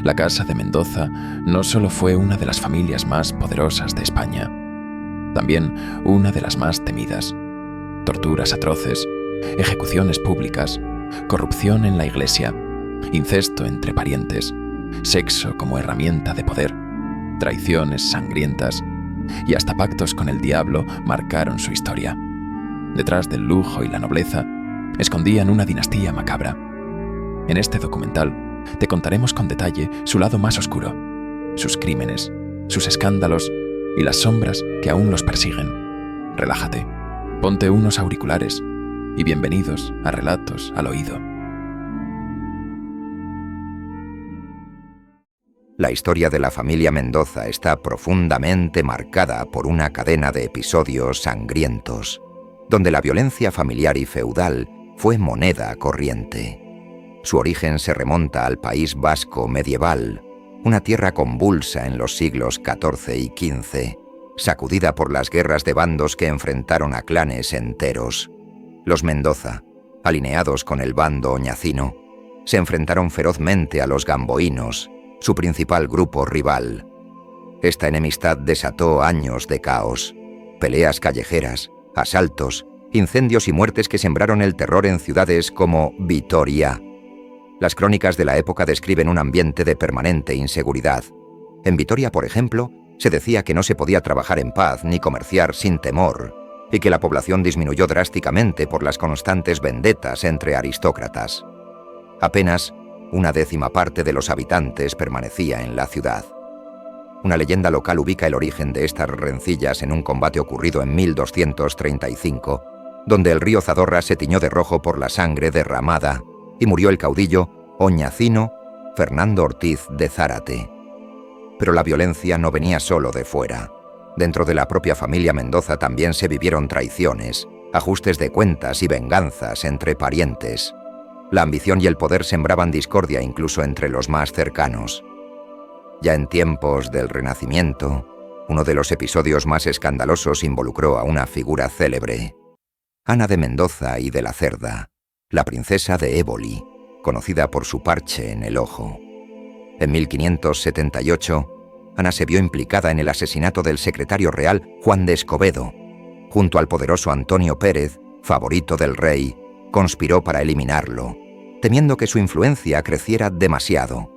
La Casa de Mendoza no solo fue una de las familias más poderosas de España, también una de las más temidas. Torturas atroces, ejecuciones públicas, corrupción en la iglesia, incesto entre parientes, sexo como herramienta de poder, traiciones sangrientas y hasta pactos con el diablo marcaron su historia. Detrás del lujo y la nobleza, escondían una dinastía macabra. En este documental te contaremos con detalle su lado más oscuro, sus crímenes, sus escándalos y las sombras que aún los persiguen. Relájate, ponte unos auriculares y bienvenidos a Relatos al Oído. La historia de la familia Mendoza está profundamente marcada por una cadena de episodios sangrientos, donde la violencia familiar y feudal fue moneda corriente. Su origen se remonta al País Vasco medieval, una tierra convulsa en los siglos XIV y XV, sacudida por las guerras de bandos que enfrentaron a clanes enteros. Los Mendoza, alineados con el bando oñacino, se enfrentaron ferozmente a los gamboínos, su principal grupo rival. Esta enemistad desató años de caos, peleas callejeras, asaltos, incendios y muertes que sembraron el terror en ciudades como Vitoria. Las crónicas de la época describen un ambiente de permanente inseguridad. En Vitoria, por ejemplo, se decía que no se podía trabajar en paz ni comerciar sin temor, y que la población disminuyó drásticamente por las constantes vendetas entre aristócratas. Apenas una décima parte de los habitantes permanecía en la ciudad. Una leyenda local ubica el origen de estas rencillas en un combate ocurrido en 1235, donde el río Zadorra se tiñó de rojo por la sangre derramada y murió el caudillo oñacino Fernando Ortiz de Zárate. Pero la violencia no venía solo de fuera. Dentro de la propia familia Mendoza también se vivieron traiciones, ajustes de cuentas y venganzas entre parientes. La ambición y el poder sembraban discordia incluso entre los más cercanos. Ya en tiempos del Renacimiento, uno de los episodios más escandalosos involucró a una figura célebre, Ana de Mendoza y de la Cerda, la princesa de Éboli, conocida por su parche en el ojo. En 1578, Ana se vio implicada en el asesinato del secretario real Juan de Escobedo. Junto al poderoso Antonio Pérez, favorito del rey, conspiró para eliminarlo, temiendo que su influencia creciera demasiado.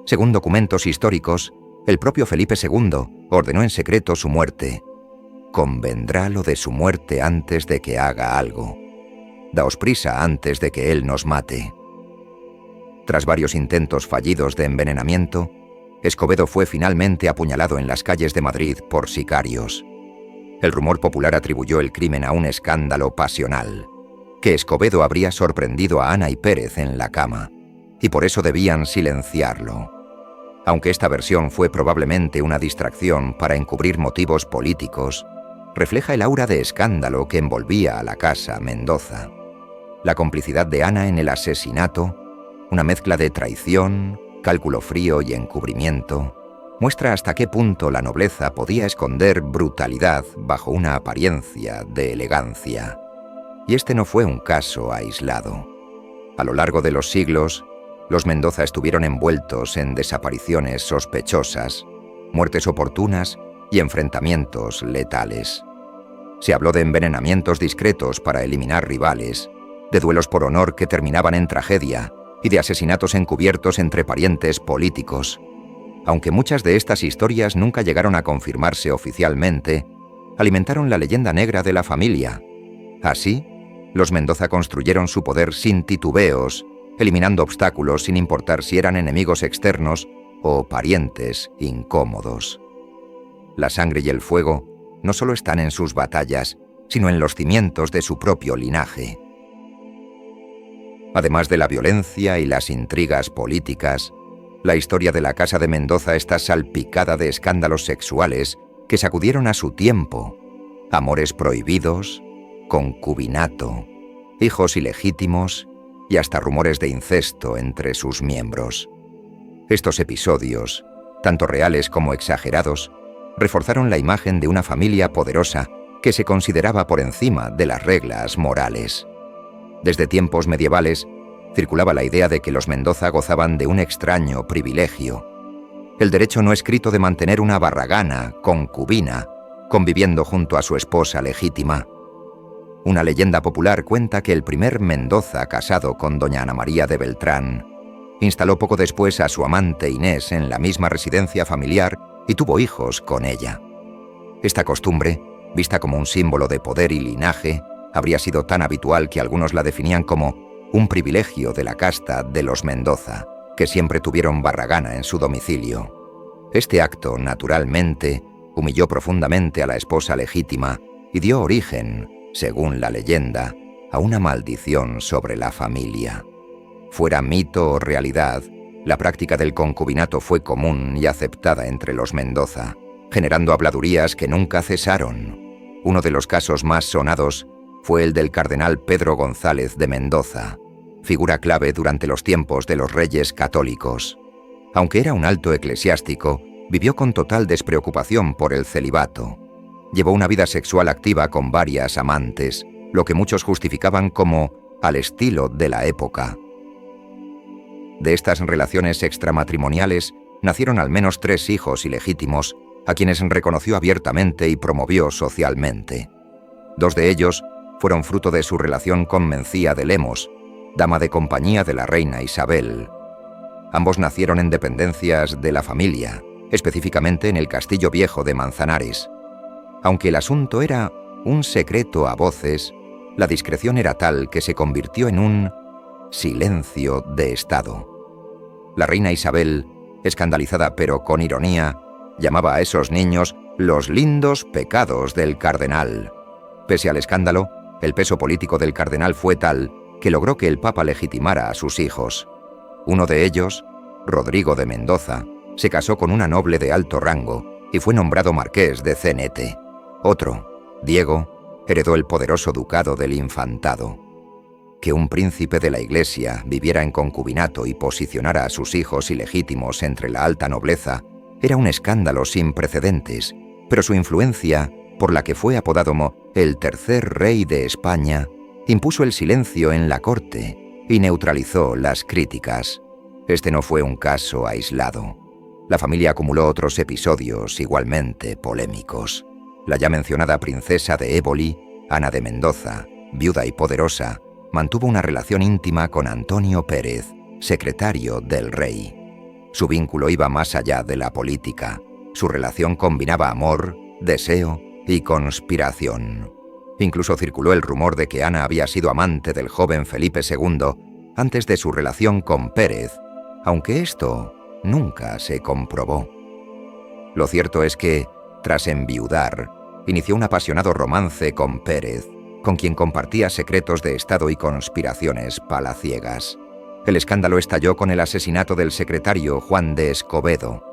Según documentos históricos, el propio Felipe II ordenó en secreto su muerte. Convendrá lo de su muerte antes de que haga algo. Daos prisa antes de que él nos mate. Tras varios intentos fallidos de envenenamiento, Escobedo fue finalmente apuñalado en las calles de Madrid por sicarios. El rumor popular atribuyó el crimen a un escándalo pasional, que Escobedo habría sorprendido a Ana y Pérez en la cama, y por eso debían silenciarlo. Aunque esta versión fue probablemente una distracción para encubrir motivos políticos, refleja el aura de escándalo que envolvía a la casa Mendoza. La complicidad de Ana en el asesinato, una mezcla de traición, cálculo frío y encubrimiento, muestra hasta qué punto la nobleza podía esconder brutalidad bajo una apariencia de elegancia. Y este no fue un caso aislado. A lo largo de los siglos, los Mendoza estuvieron envueltos en desapariciones sospechosas, muertes oportunas y enfrentamientos letales. Se habló de envenenamientos discretos para eliminar rivales, de duelos por honor que terminaban en tragedia y de asesinatos encubiertos entre parientes políticos. Aunque muchas de estas historias nunca llegaron a confirmarse oficialmente, alimentaron la leyenda negra de la familia. Así, los Mendoza construyeron su poder sin titubeos, eliminando obstáculos sin importar si eran enemigos externos o parientes incómodos. La sangre y el fuego no solo están en sus batallas, sino en los cimientos de su propio linaje. Además de la violencia y las intrigas políticas, la historia de la Casa de Mendoza está salpicada de escándalos sexuales que sacudieron a su tiempo, amores prohibidos, concubinato, hijos ilegítimos y hasta rumores de incesto entre sus miembros. Estos episodios, tanto reales como exagerados, reforzaron la imagen de una familia poderosa que se consideraba por encima de las reglas morales. Desde tiempos medievales, circulaba la idea de que los Mendoza gozaban de un extraño privilegio, el derecho no escrito de mantener una barragana, concubina, conviviendo junto a su esposa legítima. Una leyenda popular cuenta que el primer Mendoza casado con doña Ana María de Beltrán instaló poco después a su amante Inés en la misma residencia familiar y tuvo hijos con ella. Esta costumbre, vista como un símbolo de poder y linaje, habría sido tan habitual que algunos la definían como un privilegio de la casta de los Mendoza, que siempre tuvieron barragana en su domicilio. Este acto, naturalmente, humilló profundamente a la esposa legítima y dio origen, según la leyenda, a una maldición sobre la familia. Fuera mito o realidad, la práctica del concubinato fue común y aceptada entre los Mendoza, generando habladurías que nunca cesaron. Uno de los casos más sonados fue el del cardenal Pedro González de Mendoza, figura clave durante los tiempos de los reyes católicos. Aunque era un alto eclesiástico, vivió con total despreocupación por el celibato. Llevó una vida sexual activa con varias amantes, lo que muchos justificaban como al estilo de la época. De estas relaciones extramatrimoniales nacieron al menos 3 hijos ilegítimos, a quienes reconoció abiertamente y promovió socialmente. 2 de ellos fueron fruto de su relación con Mencía de Lemos, dama de compañía de la reina Isabel. Ambos nacieron en dependencias de la familia, específicamente en el Castillo Viejo de Manzanares. Aunque el asunto era un secreto a voces, la discreción era tal que se convirtió en un silencio de Estado. La reina Isabel, escandalizada pero con ironía, llamaba a esos niños los lindos pecados del cardenal. Pese al escándalo, el peso político del cardenal fue tal que logró que el Papa legitimara a sus hijos. Uno de ellos, Rodrigo de Mendoza, se casó con una noble de alto rango y fue nombrado marqués de Cenete. Otro, Diego, heredó el poderoso ducado del Infantado. Que un príncipe de la Iglesia viviera en concubinato y posicionara a sus hijos ilegítimos entre la alta nobleza era un escándalo sin precedentes, pero su influencia, por la que fue apodado como el tercer rey de España, impuso el silencio en la corte y neutralizó las críticas. Este no fue un caso aislado. La familia acumuló otros episodios igualmente polémicos. La ya mencionada princesa de Éboli, Ana de Mendoza, viuda y poderosa, mantuvo una relación íntima con Antonio Pérez, secretario del rey. Su vínculo iba más allá de la política. Su relación combinaba amor, deseo y conspiración. Incluso circuló el rumor de que Ana había sido amante del joven Felipe II antes de su relación con Pérez, aunque esto nunca se comprobó. Lo cierto es que, tras enviudar, inició un apasionado romance con Pérez, con quien compartía secretos de Estado y conspiraciones palaciegas. El escándalo estalló con el asesinato del secretario Juan de Escobedo.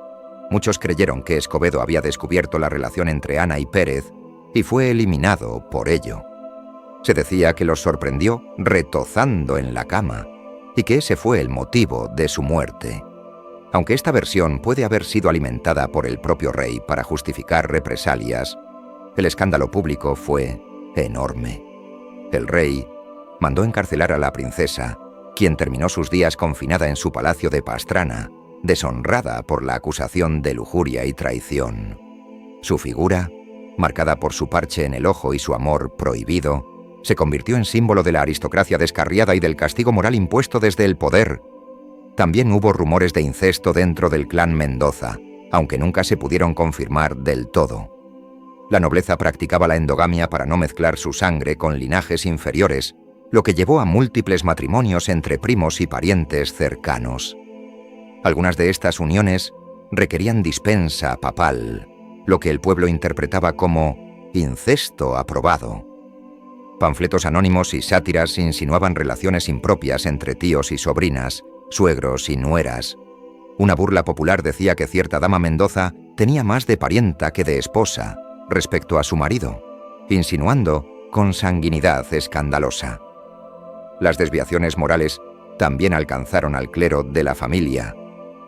Muchos creyeron que Escobedo había descubierto la relación entre Ana y Pérez y fue eliminado por ello. Se decía que los sorprendió retozando en la cama y que ese fue el motivo de su muerte. Aunque esta versión puede haber sido alimentada por el propio rey para justificar represalias, el escándalo público fue enorme. El rey mandó encarcelar a la princesa, quien terminó sus días confinada en su palacio de Pastrana, deshonrada por la acusación de lujuria y traición. Su figura, marcada por su parche en el ojo y su amor prohibido, se convirtió en símbolo de la aristocracia descarriada y del castigo moral impuesto desde el poder. También hubo rumores de incesto dentro del clan Mendoza, aunque nunca se pudieron confirmar del todo. La nobleza practicaba la endogamia para no mezclar su sangre con linajes inferiores, lo que llevó a múltiples matrimonios entre primos y parientes cercanos. Algunas de estas uniones requerían dispensa papal, lo que el pueblo interpretaba como incesto aprobado. Panfletos anónimos y sátiras insinuaban relaciones impropias entre tíos y sobrinas, suegros y nueras. Una burla popular decía que cierta dama Mendoza tenía más de parienta que de esposa respecto a su marido, insinuando consanguinidad escandalosa. Las desviaciones morales también alcanzaron al clero de la familia.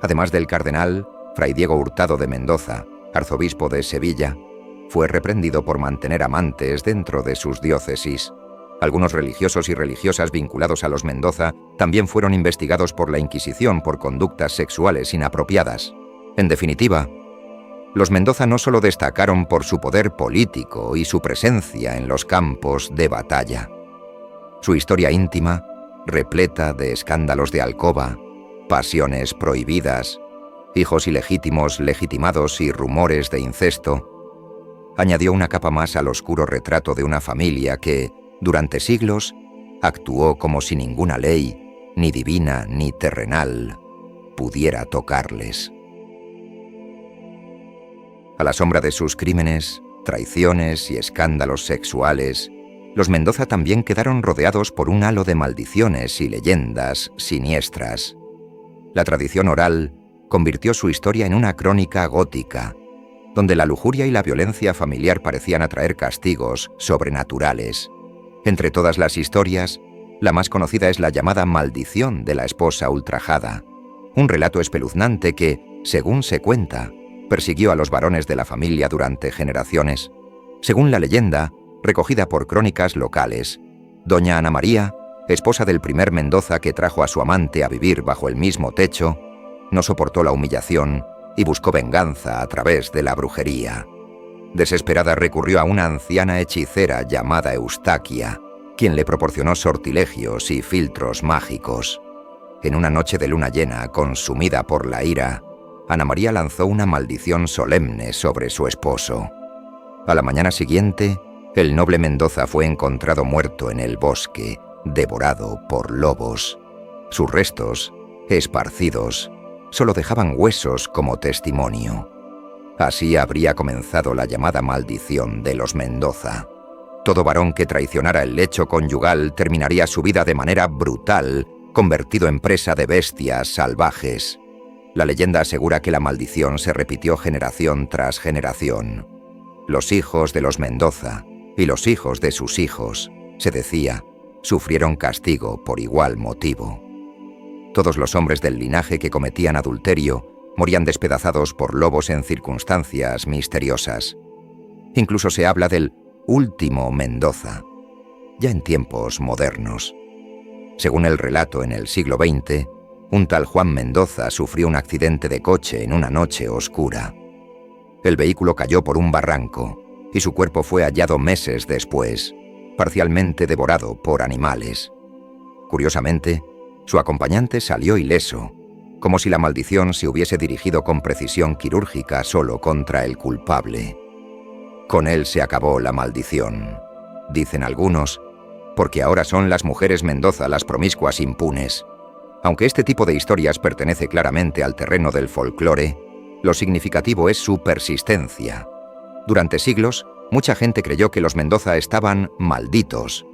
Además del cardenal, Fray Diego Hurtado de Mendoza, arzobispo de Sevilla, fue reprendido por mantener amantes dentro de sus diócesis. Algunos religiosos y religiosas vinculados a los Mendoza también fueron investigados por la Inquisición por conductas sexuales inapropiadas. En definitiva, los Mendoza no solo destacaron por su poder político y su presencia en los campos de batalla. Su historia íntima, repleta de escándalos de alcoba, pasiones prohibidas, hijos ilegítimos legitimados y rumores de incesto, añadió una capa más al oscuro retrato de una familia que, durante siglos, actuó como si ninguna ley, ni divina ni terrenal, pudiera tocarles. A la sombra de sus crímenes, traiciones y escándalos sexuales, los Mendoza también quedaron rodeados por un halo de maldiciones y leyendas siniestras. La tradición oral convirtió su historia en una crónica gótica, donde la lujuria y la violencia familiar parecían atraer castigos sobrenaturales. Entre todas las historias, la más conocida es la llamada maldición de la esposa ultrajada, un relato espeluznante que, según se cuenta, persiguió a los varones de la familia durante generaciones. Según la leyenda, recogida por crónicas locales, doña Ana María, esposa del primer Mendoza que trajo a su amante a vivir bajo el mismo techo, no soportó la humillación y buscó venganza a través de la brujería. Desesperada recurrió a una anciana hechicera llamada Eustaquia, quien le proporcionó sortilegios y filtros mágicos. En una noche de luna llena, consumida por la ira, Ana María lanzó una maldición solemne sobre su esposo. A la mañana siguiente, el noble Mendoza fue encontrado muerto en el bosque, devorado por lobos. Sus restos, esparcidos, solo dejaban huesos como testimonio. Así habría comenzado la llamada maldición de los Mendoza. Todo varón que traicionara el lecho conyugal terminaría su vida de manera brutal, convertido en presa de bestias salvajes. La leyenda asegura que la maldición se repitió generación tras generación. Los hijos de los Mendoza y los hijos de sus hijos, se decía, sufrieron castigo por igual motivo. Todos los hombres del linaje que cometían adulterio morían despedazados por lobos en circunstancias misteriosas. Incluso se habla del último Mendoza, ya en tiempos modernos. Según el relato, en el siglo XX, un tal Juan Mendoza sufrió un accidente de coche en una noche oscura. El vehículo cayó por un barranco y su cuerpo fue hallado meses después, parcialmente devorado por animales. Curiosamente, su acompañante salió ileso, como si la maldición se hubiese dirigido con precisión quirúrgica solo contra el culpable. Con él se acabó la maldición, dicen algunos, porque ahora son las mujeres Mendoza las promiscuas impunes. Aunque este tipo de historias pertenece claramente al terreno del folclore, lo significativo es su persistencia. Durante siglos, mucha gente creyó que los Mendoza estaban malditos.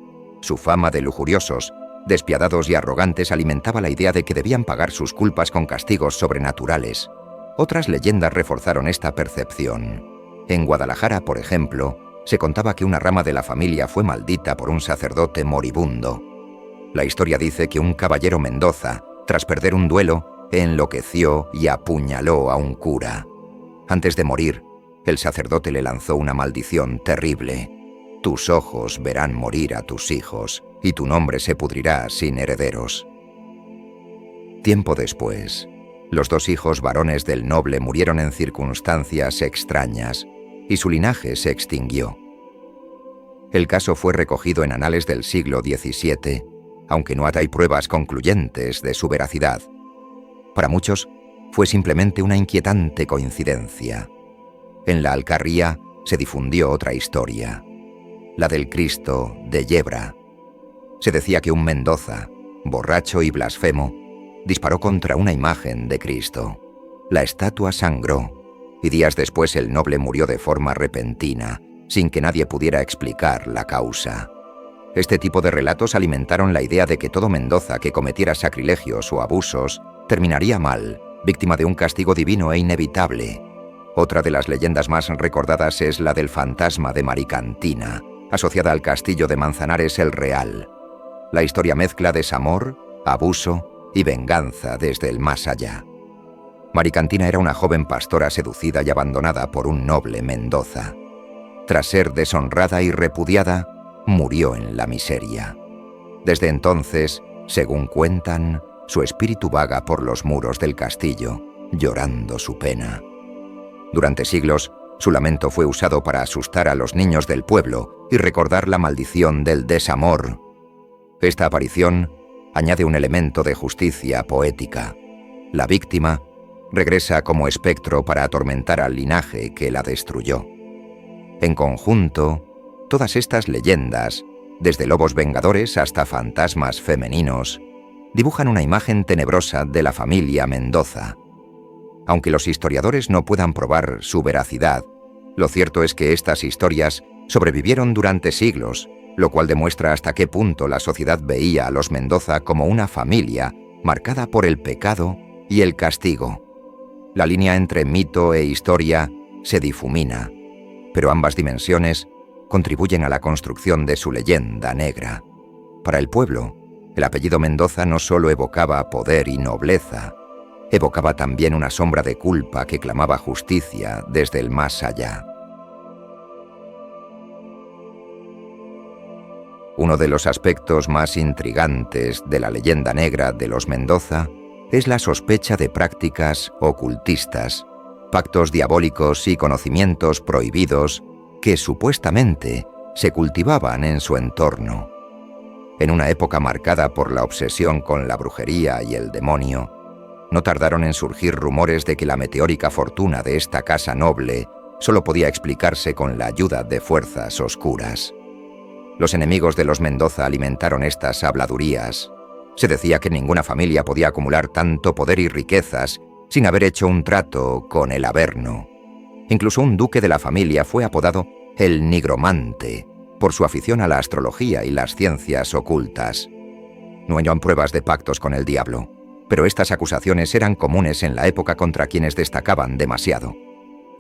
Su fama de lujuriosos, despiadados y arrogantes alimentaba la idea de que debían pagar sus culpas con castigos sobrenaturales. Otras leyendas reforzaron esta percepción. En Guadalajara, por ejemplo, se contaba que una rama de la familia fue maldita por un sacerdote moribundo. La historia dice que un caballero Mendoza, tras perder un duelo, enloqueció y apuñaló a un cura. Antes de morir, el sacerdote le lanzó una maldición terrible. Tus ojos verán morir a tus hijos, y tu nombre se pudrirá sin herederos. Tiempo después, los dos hijos varones del noble murieron en circunstancias extrañas, y su linaje se extinguió. El caso fue recogido en anales del siglo XVII, aunque no hay pruebas concluyentes de su veracidad. Para muchos, fue simplemente una inquietante coincidencia. En la Alcarria se difundió otra historia, la del Cristo de Yebra. Se decía que un Mendoza, borracho y blasfemo, disparó contra una imagen de Cristo. La estatua sangró, y días después el noble murió de forma repentina, sin que nadie pudiera explicar la causa. Este tipo de relatos alimentaron la idea de que todo Mendoza que cometiera sacrilegios o abusos terminaría mal, víctima de un castigo divino e inevitable. Otra de las leyendas más recordadas es la del fantasma de Maricantina, asociada al castillo de Manzanares el Real. La historia mezcla desamor, abuso y venganza desde el más allá. Maricantina era una joven pastora seducida y abandonada por un noble Mendoza. Tras ser deshonrada y repudiada, murió en la miseria. Desde entonces, según cuentan, su espíritu vaga por los muros del castillo, llorando su pena. Durante siglos, su lamento fue usado para asustar a los niños del pueblo y recordar la maldición del desamor. Esta aparición añade un elemento de justicia poética. La víctima regresa como espectro para atormentar al linaje que la destruyó. En conjunto, todas estas leyendas, desde lobos vengadores hasta fantasmas femeninos, dibujan una imagen tenebrosa de la familia Mendoza. Aunque los historiadores no puedan probar su veracidad, lo cierto es que estas historias sobrevivieron durante siglos, lo cual demuestra hasta qué punto la sociedad veía a los Mendoza como una familia marcada por el pecado y el castigo. La línea entre mito e historia se difumina, pero ambas dimensiones contribuyen a la construcción de su leyenda negra. Para el pueblo, el apellido Mendoza no solo evocaba poder y nobleza, evocaba también una sombra de culpa que clamaba justicia desde el más allá. Uno de los aspectos más intrigantes de la leyenda negra de los Mendoza es la sospecha de prácticas ocultistas, pactos diabólicos y conocimientos prohibidos que supuestamente se cultivaban en su entorno. En una época marcada por la obsesión con la brujería y el demonio, no tardaron en surgir rumores de que la meteórica fortuna de esta casa noble solo podía explicarse con la ayuda de fuerzas oscuras. Los enemigos de los Mendoza alimentaron estas habladurías. Se decía que ninguna familia podía acumular tanto poder y riquezas sin haber hecho un trato con el Averno. Incluso un duque de la familia fue apodado el Nigromante por su afición a la astrología y las ciencias ocultas. No hallaban pruebas de pactos con el diablo, pero estas acusaciones eran comunes en la época contra quienes destacaban demasiado.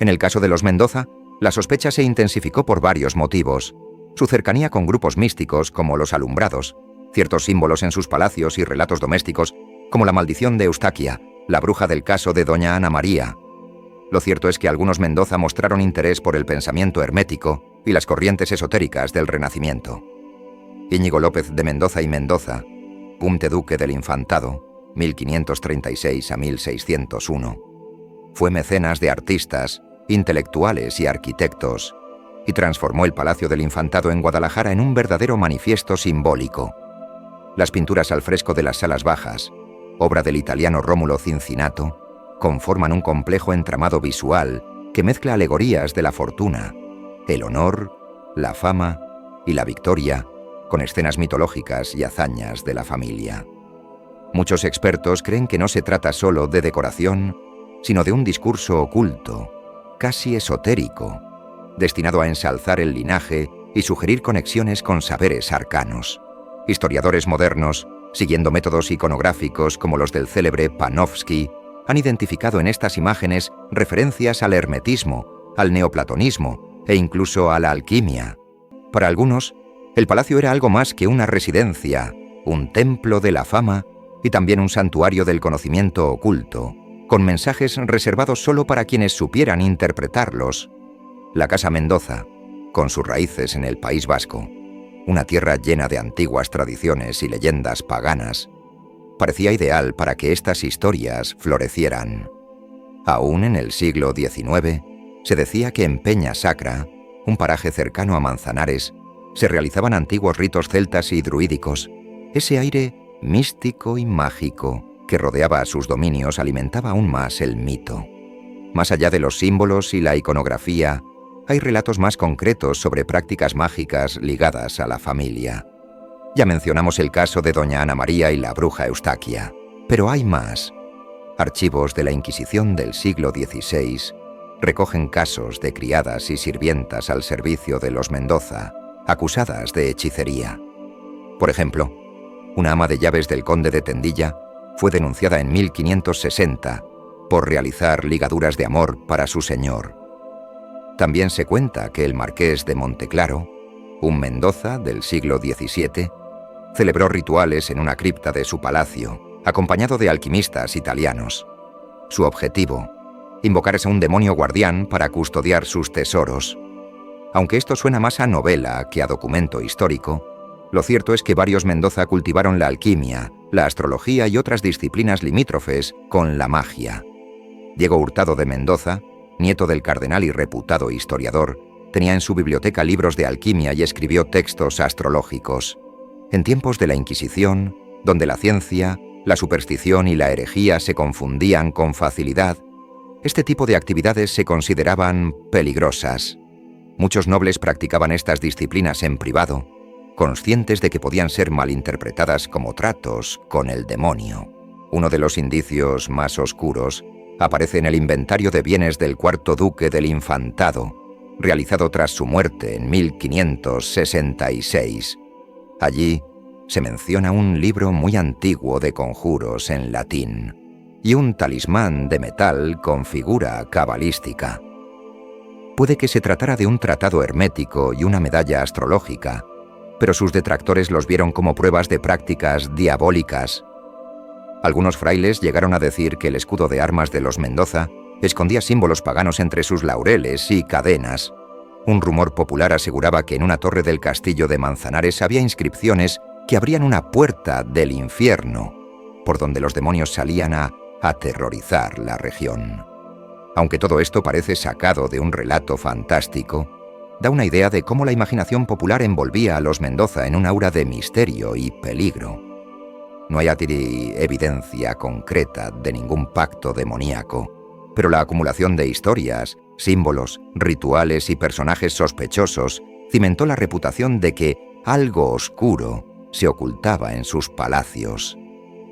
En el caso de los Mendoza, la sospecha se intensificó por varios motivos: su cercanía con grupos místicos como los alumbrados, ciertos símbolos en sus palacios y relatos domésticos como la maldición de Eustaquia, la bruja del caso de doña Ana María. Lo cierto es que algunos Mendoza mostraron interés por el pensamiento hermético y las corrientes esotéricas del Renacimiento. Íñigo López de Mendoza y Mendoza, Comte Duque del Infantado, 1536 a 1601, fue mecenas de artistas, intelectuales y arquitectos, y transformó el Palacio del Infantado en Guadalajara en un verdadero manifiesto simbólico. Las pinturas al fresco de las salas bajas, obra del italiano Rómulo Cincinnato, conforman un complejo entramado visual que mezcla alegorías de la fortuna, el honor, la fama y la victoria, con escenas mitológicas y hazañas de la familia. Muchos expertos creen que no se trata solo de decoración, sino de un discurso oculto, casi esotérico, destinado a ensalzar el linaje y sugerir conexiones con saberes arcanos. Historiadores modernos, siguiendo métodos iconográficos como los del célebre Panofsky, han identificado en estas imágenes referencias al hermetismo, al neoplatonismo e incluso a la alquimia. Para algunos, el palacio era algo más que una residencia, un templo de la fama y también un santuario del conocimiento oculto, con mensajes reservados solo para quienes supieran interpretarlos. La Casa Mendoza, con sus raíces en el País Vasco, una tierra llena de antiguas tradiciones y leyendas paganas, parecía ideal para que estas historias florecieran. Aún en el siglo XIX, se decía que en Peña Sacra, un paraje cercano a Manzanares, se realizaban antiguos ritos celtas y druídicos. Ese aire místico y mágico que rodeaba a sus dominios alimentaba aún más el mito. Más allá de los símbolos y la iconografía, hay relatos más concretos sobre prácticas mágicas ligadas a la familia. Ya mencionamos el caso de doña Ana María y la bruja Eustaquia, pero hay más. Archivos de la Inquisición del siglo XVI recogen casos de criadas y sirvientas al servicio de los Mendoza, acusadas de hechicería. Por ejemplo, una ama de llaves del conde de Tendilla fue denunciada en 1560 por realizar ligaduras de amor para su señor. También se cuenta que el marqués de Monteclaro, un Mendoza del siglo XVII, celebró rituales en una cripta de su palacio, acompañado de alquimistas italianos. Su objetivo: invocar a un demonio guardián para custodiar sus tesoros. Aunque esto suena más a novela que a documento histórico, lo cierto es que varios Mendoza cultivaron la alquimia, la astrología y otras disciplinas limítrofes con la magia. Diego Hurtado de Mendoza, nieto del cardenal y reputado historiador, tenía en su biblioteca libros de alquimia y escribió textos astrológicos. En tiempos de la Inquisición, donde la ciencia, la superstición y la herejía se confundían con facilidad, este tipo de actividades se consideraban peligrosas. Muchos nobles practicaban estas disciplinas en privado, conscientes de que podían ser malinterpretadas como tratos con el demonio. Uno de los indicios más oscuros aparece en el inventario de bienes del cuarto duque del Infantado, realizado tras su muerte en 1566. Allí se menciona un libro muy antiguo de conjuros en latín y un talismán de metal con figura cabalística. Puede que se tratara de un tratado hermético y una medalla astrológica, pero sus detractores los vieron como pruebas de prácticas diabólicas. Algunos frailes llegaron a decir que el escudo de armas de los Mendoza escondía símbolos paganos entre sus laureles y cadenas. Un rumor popular aseguraba que en una torre del castillo de Manzanares había inscripciones que abrían una puerta del infierno, por donde los demonios salían a aterrorizar la región. Aunque todo esto parece sacado de un relato fantástico, da una idea de cómo la imaginación popular envolvía a los Mendoza en un aura de misterio y peligro. No hay evidencia concreta de ningún pacto demoníaco, pero la acumulación de historias, símbolos, rituales y personajes sospechosos cimentó la reputación de que algo oscuro se ocultaba en sus palacios.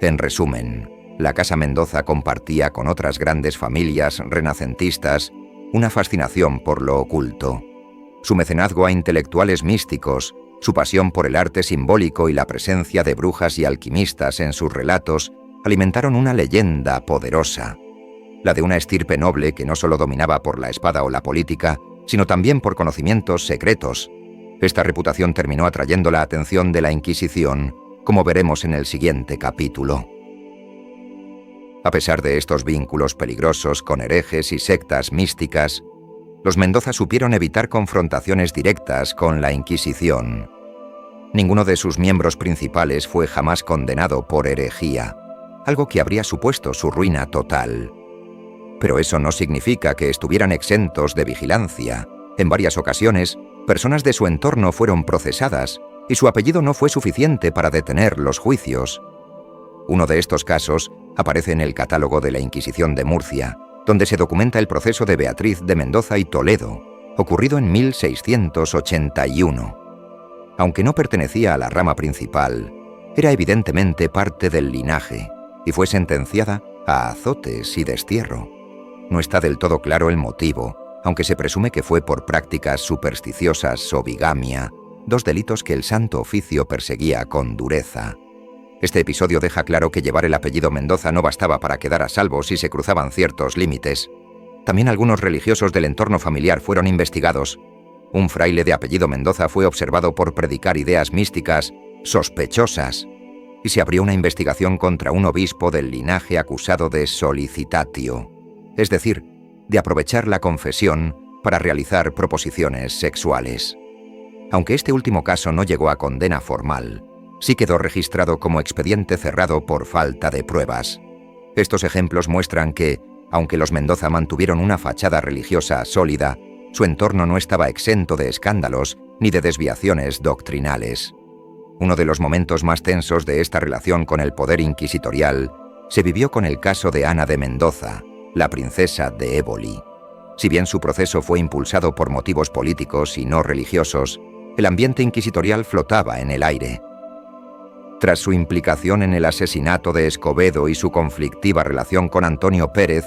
En resumen, la Casa Mendoza compartía con otras grandes familias renacentistas una fascinación por lo oculto. Su mecenazgo a intelectuales místicos, su pasión por el arte simbólico y la presencia de brujas y alquimistas en sus relatos alimentaron una leyenda poderosa, la de una estirpe noble que no solo dominaba por la espada o la política, sino también por conocimientos secretos. Esta reputación terminó atrayendo la atención de la Inquisición, como veremos en el siguiente capítulo. A pesar de estos vínculos peligrosos con herejes y sectas místicas, los Mendoza supieron evitar confrontaciones directas con la Inquisición. Ninguno de sus miembros principales fue jamás condenado por herejía, algo que habría supuesto su ruina total. Pero eso no significa que estuvieran exentos de vigilancia. En varias ocasiones, personas de su entorno fueron procesadas y su apellido no fue suficiente para detener los juicios. Uno de estos casos aparece en el catálogo de la Inquisición de Murcia, donde se documenta el proceso de Beatriz de Mendoza y Toledo, ocurrido en 1681. Aunque no pertenecía a la rama principal, era evidentemente parte del linaje y fue sentenciada a azotes y destierro. No está del todo claro el motivo, aunque se presume que fue por prácticas supersticiosas o bigamia, dos delitos que el Santo Oficio perseguía con dureza. Este episodio deja claro que llevar el apellido Mendoza no bastaba para quedar a salvo si se cruzaban ciertos límites. También algunos religiosos del entorno familiar fueron investigados. Un fraile de apellido Mendoza fue observado por predicar ideas místicas sospechosas y se abrió una investigación contra un obispo del linaje acusado de solicitatio, es decir, de aprovechar la confesión para realizar proposiciones sexuales. Aunque este último caso no llegó a condena formal, sí quedó registrado como expediente cerrado por falta de pruebas. Estos ejemplos muestran que, aunque los Mendoza mantuvieron una fachada religiosa sólida, su entorno no estaba exento de escándalos ni de desviaciones doctrinales. Uno de los momentos más tensos de esta relación con el poder inquisitorial se vivió con el caso de Ana de Mendoza, la princesa de Éboli. Si bien su proceso fue impulsado por motivos políticos y no religiosos, el ambiente inquisitorial flotaba en el aire. Tras su implicación en el asesinato de Escobedo y su conflictiva relación con Antonio Pérez,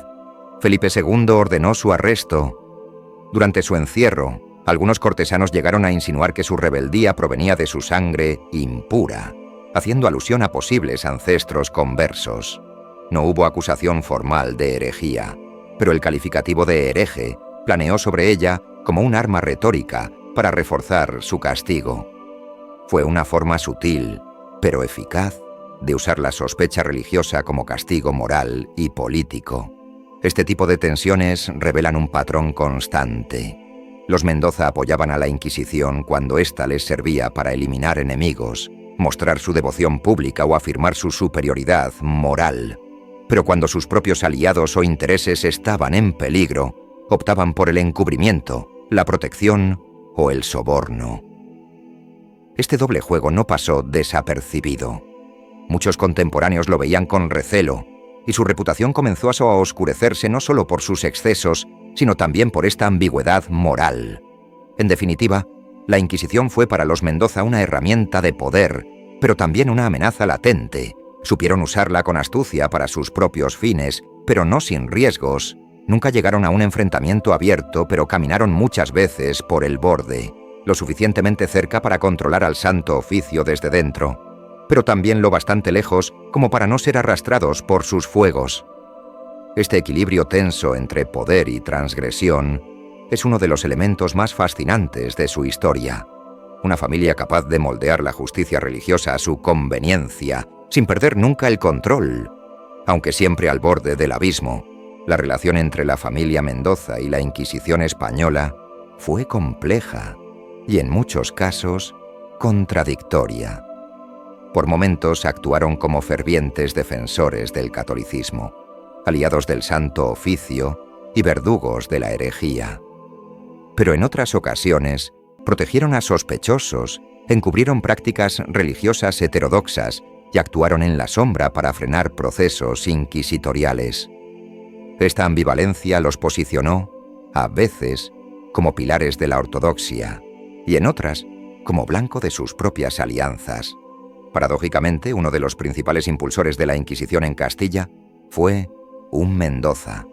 Felipe II ordenó su arresto. Durante su encierro, algunos cortesanos llegaron a insinuar que su rebeldía provenía de su sangre impura, haciendo alusión a posibles ancestros conversos. No hubo acusación formal de herejía, pero el calificativo de hereje planeó sobre ella como un arma retórica para reforzar su castigo. Fue una forma sutil, pero eficaz, de usar la sospecha religiosa como castigo moral y político. Este tipo de tensiones revelan un patrón constante. Los Mendoza apoyaban a la Inquisición cuando ésta les servía para eliminar enemigos, mostrar su devoción pública o afirmar su superioridad moral. pero cuando sus propios aliados o intereses estaban en peligro, optaban por el encubrimiento, la protección o el soborno. Este doble juego no pasó desapercibido. Muchos contemporáneos lo veían con recelo, y su reputación comenzó a oscurecerse no solo por sus excesos, sino también por esta ambigüedad moral. En definitiva, la Inquisición fue para los Mendoza una herramienta de poder, pero también una amenaza latente. Supieron usarla con astucia para sus propios fines, pero no sin riesgos. Nunca llegaron a un enfrentamiento abierto, pero caminaron muchas veces por el borde, lo suficientemente cerca para controlar al Santo Oficio desde dentro, pero también lo bastante lejos como para no ser arrastrados por sus fuegos. Este equilibrio tenso entre poder y transgresión es uno de los elementos más fascinantes de su historia. Una familia capaz de moldear la justicia religiosa a su conveniencia, sin perder nunca el control, aunque siempre al borde del abismo. La relación entre la familia Mendoza y la Inquisición española fue compleja y en muchos casos contradictoria. Por momentos actuaron como fervientes defensores del catolicismo, aliados del Santo Oficio y verdugos de la herejía. Pero en otras ocasiones protegieron a sospechosos, encubrieron prácticas religiosas heterodoxas y actuaron en la sombra para frenar procesos inquisitoriales. Esta ambivalencia los posicionó, a veces, como pilares de la ortodoxia, y en otras, como blanco de sus propias alianzas. Paradójicamente, uno de los principales impulsores de la Inquisición en Castilla fue un Mendoza.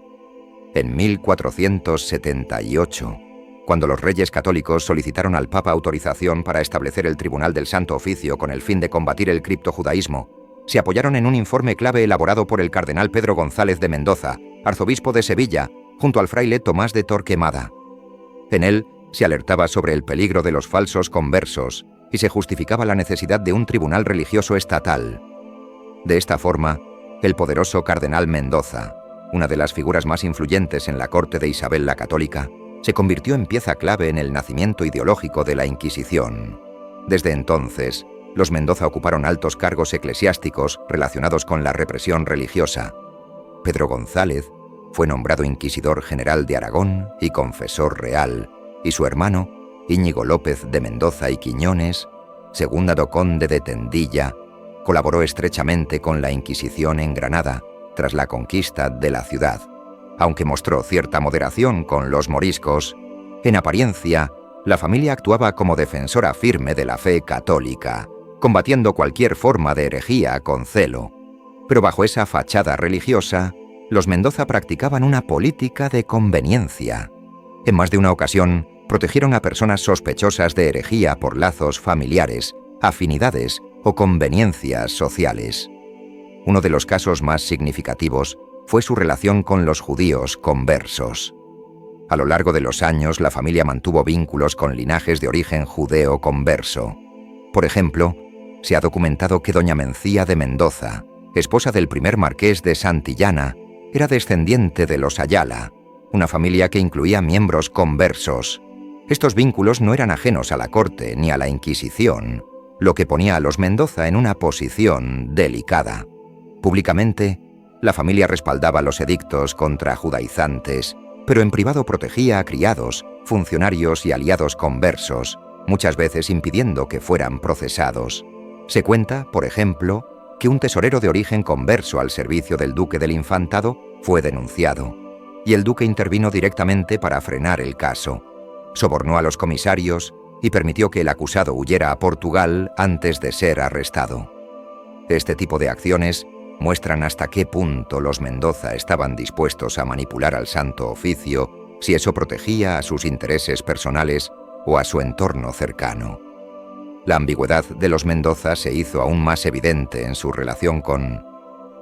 En 1478, cuando los reyes católicos solicitaron al Papa autorización para establecer el Tribunal del Santo Oficio con el fin de combatir el criptojudaísmo, se apoyaron en un informe clave elaborado por el cardenal Pedro González de Mendoza, arzobispo de Sevilla, junto al fraile Tomás de Torquemada. En él se alertaba sobre el peligro de los falsos conversos y se justificaba la necesidad de un tribunal religioso estatal. De esta forma, el poderoso cardenal Mendoza, una de las figuras más influyentes en la corte de Isabel la Católica, se convirtió en pieza clave en el nacimiento ideológico de la Inquisición. Desde entonces, los Mendoza ocuparon altos cargos eclesiásticos relacionados con la represión religiosa. Pedro González fue nombrado inquisidor general de Aragón y confesor real, y su hermano, Íñigo López de Mendoza y Quiñones, segundado conde de Tendilla, colaboró estrechamente con la Inquisición en Granada tras la conquista de la ciudad. Aunque mostró cierta moderación con los moriscos, en apariencia, la familia actuaba como defensora firme de la fe católica, combatiendo cualquier forma de herejía con celo. Pero bajo esa fachada religiosa, los Mendoza practicaban una política de conveniencia. En más de una ocasión, protegieron a personas sospechosas de herejía por lazos familiares, afinidades o conveniencias sociales. Uno de los casos más significativos fue su relación con los judíos conversos. A lo largo de los años, la familia mantuvo vínculos con linajes de origen judeo converso. Por ejemplo, se ha documentado que doña Mencía de Mendoza, esposa del primer marqués de Santillana, era descendiente de los Ayala, una familia que incluía miembros conversos. Estos vínculos no eran ajenos a la corte ni a la Inquisición, lo que ponía a los Mendoza en una posición delicada. Públicamente, la familia respaldaba los edictos contra judaizantes, pero en privado protegía a criados, funcionarios y aliados conversos, muchas veces impidiendo que fueran procesados. Se cuenta, por ejemplo, que un tesorero de origen converso al servicio del duque del Infantado fue denunciado, y el duque intervino directamente para frenar el caso. Sobornó a los comisarios y permitió que el acusado huyera a Portugal antes de ser arrestado. Este tipo de acciones muestran hasta qué punto los Mendoza estaban dispuestos a manipular al Santo Oficio si eso protegía a sus intereses personales o a su entorno cercano. La ambigüedad de los Mendoza se hizo aún más evidente en su relación con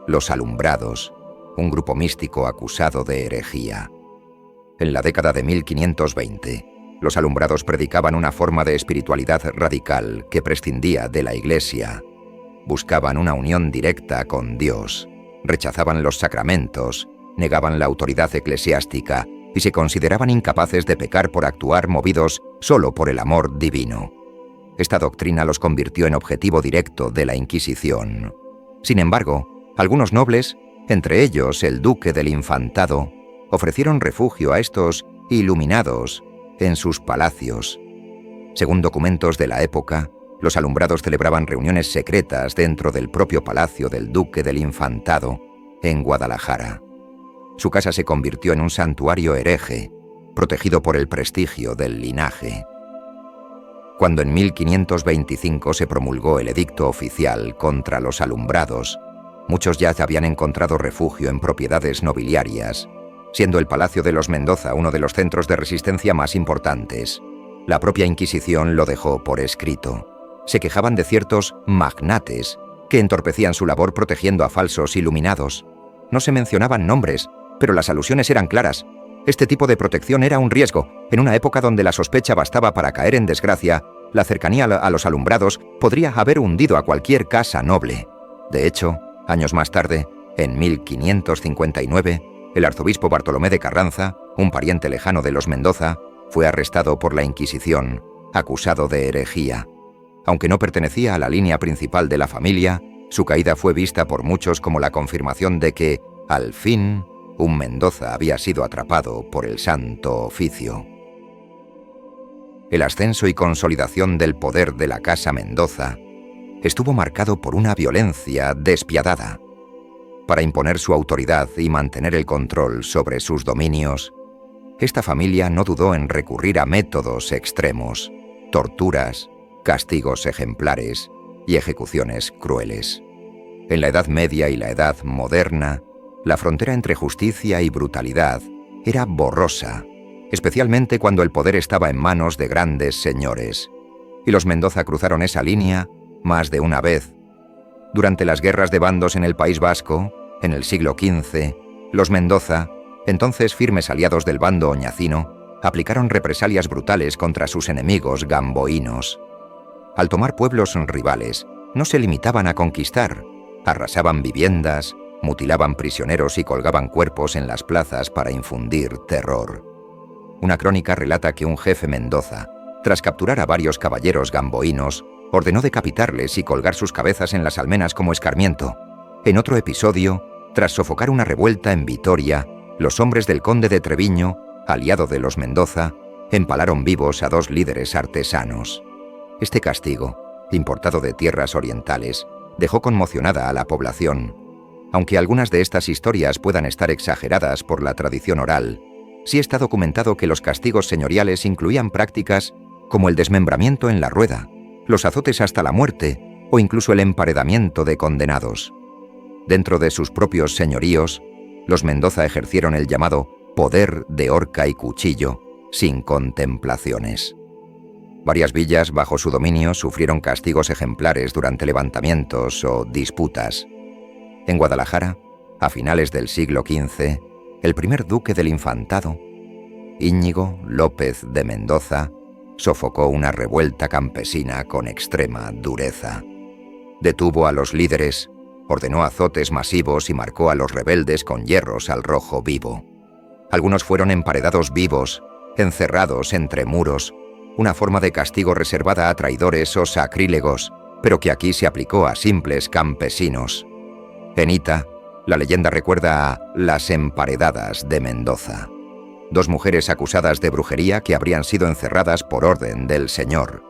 los Alumbrados, un grupo místico acusado de herejía. En la década de 1520, los Alumbrados predicaban una forma de espiritualidad radical que prescindía de la Iglesia. Buscaban una unión directa con Dios, rechazaban los sacramentos, negaban la autoridad eclesiástica y se consideraban incapaces de pecar por actuar movidos solo por el amor divino. Esta doctrina los convirtió en objetivo directo de la Inquisición. Sin embargo, algunos nobles, entre ellos el duque del Infantado, ofrecieron refugio a estos iluminados en sus palacios. Según documentos de la época, los alumbrados celebraban reuniones secretas dentro del propio palacio del duque del Infantado, en Guadalajara. Su casa se convirtió en un santuario hereje, protegido por el prestigio del linaje. Cuando en 1525 se promulgó el edicto oficial contra los alumbrados, muchos ya habían encontrado refugio en propiedades nobiliarias, siendo el Palacio de los Mendoza uno de los centros de resistencia más importantes. La propia Inquisición lo dejó por escrito. Se quejaban de ciertos magnates que entorpecían su labor protegiendo a falsos iluminados. No se mencionaban nombres, pero las alusiones eran claras. Este tipo de protección era un riesgo. En una época donde la sospecha bastaba para caer en desgracia, la cercanía a los alumbrados podría haber hundido a cualquier casa noble. De hecho, años más tarde, en 1559, el arzobispo Bartolomé de Carranza, un pariente lejano de los Mendoza, fue arrestado por la Inquisición, acusado de herejía. Aunque no pertenecía a la línea principal de la familia, su caída fue vista por muchos como la confirmación de que, al fin, un Mendoza había sido atrapado por el Santo Oficio. El ascenso y consolidación del poder de la Casa Mendoza estuvo marcado por una violencia despiadada. Para imponer su autoridad y mantener el control sobre sus dominios, esta familia no dudó en recurrir a métodos extremos, torturas, castigos ejemplares y ejecuciones crueles. En la Edad Media y la Edad Moderna, la frontera entre justicia y brutalidad era borrosa, especialmente cuando el poder estaba en manos de grandes señores. Y los Mendoza cruzaron esa línea más de una vez. Durante las guerras de bandos en el País Vasco, en el siglo XV, los Mendoza, entonces firmes aliados del bando oñacino, aplicaron represalias brutales contra sus enemigos gamboínos. Al tomar pueblos rivales, no se limitaban a conquistar, arrasaban viviendas, mutilaban prisioneros y colgaban cuerpos en las plazas para infundir terror. Una crónica relata que un jefe Mendoza, tras capturar a varios caballeros gamboínos, ordenó decapitarles y colgar sus cabezas en las almenas como escarmiento. En otro episodio, tras sofocar una revuelta en Vitoria, los hombres del conde de Treviño, aliado de los Mendoza, empalaron vivos a 2 líderes artesanos. Este castigo, importado de tierras orientales, dejó conmocionada a la población. Aunque algunas de estas historias puedan estar exageradas por la tradición oral, sí está documentado que los castigos señoriales incluían prácticas como el desmembramiento en la rueda, los azotes hasta la muerte o incluso el emparedamiento de condenados. Dentro de sus propios señoríos, los Mendoza ejercieron el llamado poder de horca y cuchillo, sin contemplaciones. Varias villas bajo su dominio sufrieron castigos ejemplares durante levantamientos o disputas. En Guadalajara, a finales del siglo XV, el primer duque del Infantado, Íñigo López de Mendoza, sofocó una revuelta campesina con extrema dureza. Detuvo a los líderes, ordenó azotes masivos y marcó a los rebeldes con hierros al rojo vivo. Algunos fueron emparedados vivos, encerrados entre muros, una forma de castigo reservada a traidores o sacrílegos, pero que aquí se aplicó a simples campesinos. En Ita, la leyenda recuerda a las emparedadas de Mendoza, 2 mujeres acusadas de brujería que habrían sido encerradas por orden del señor.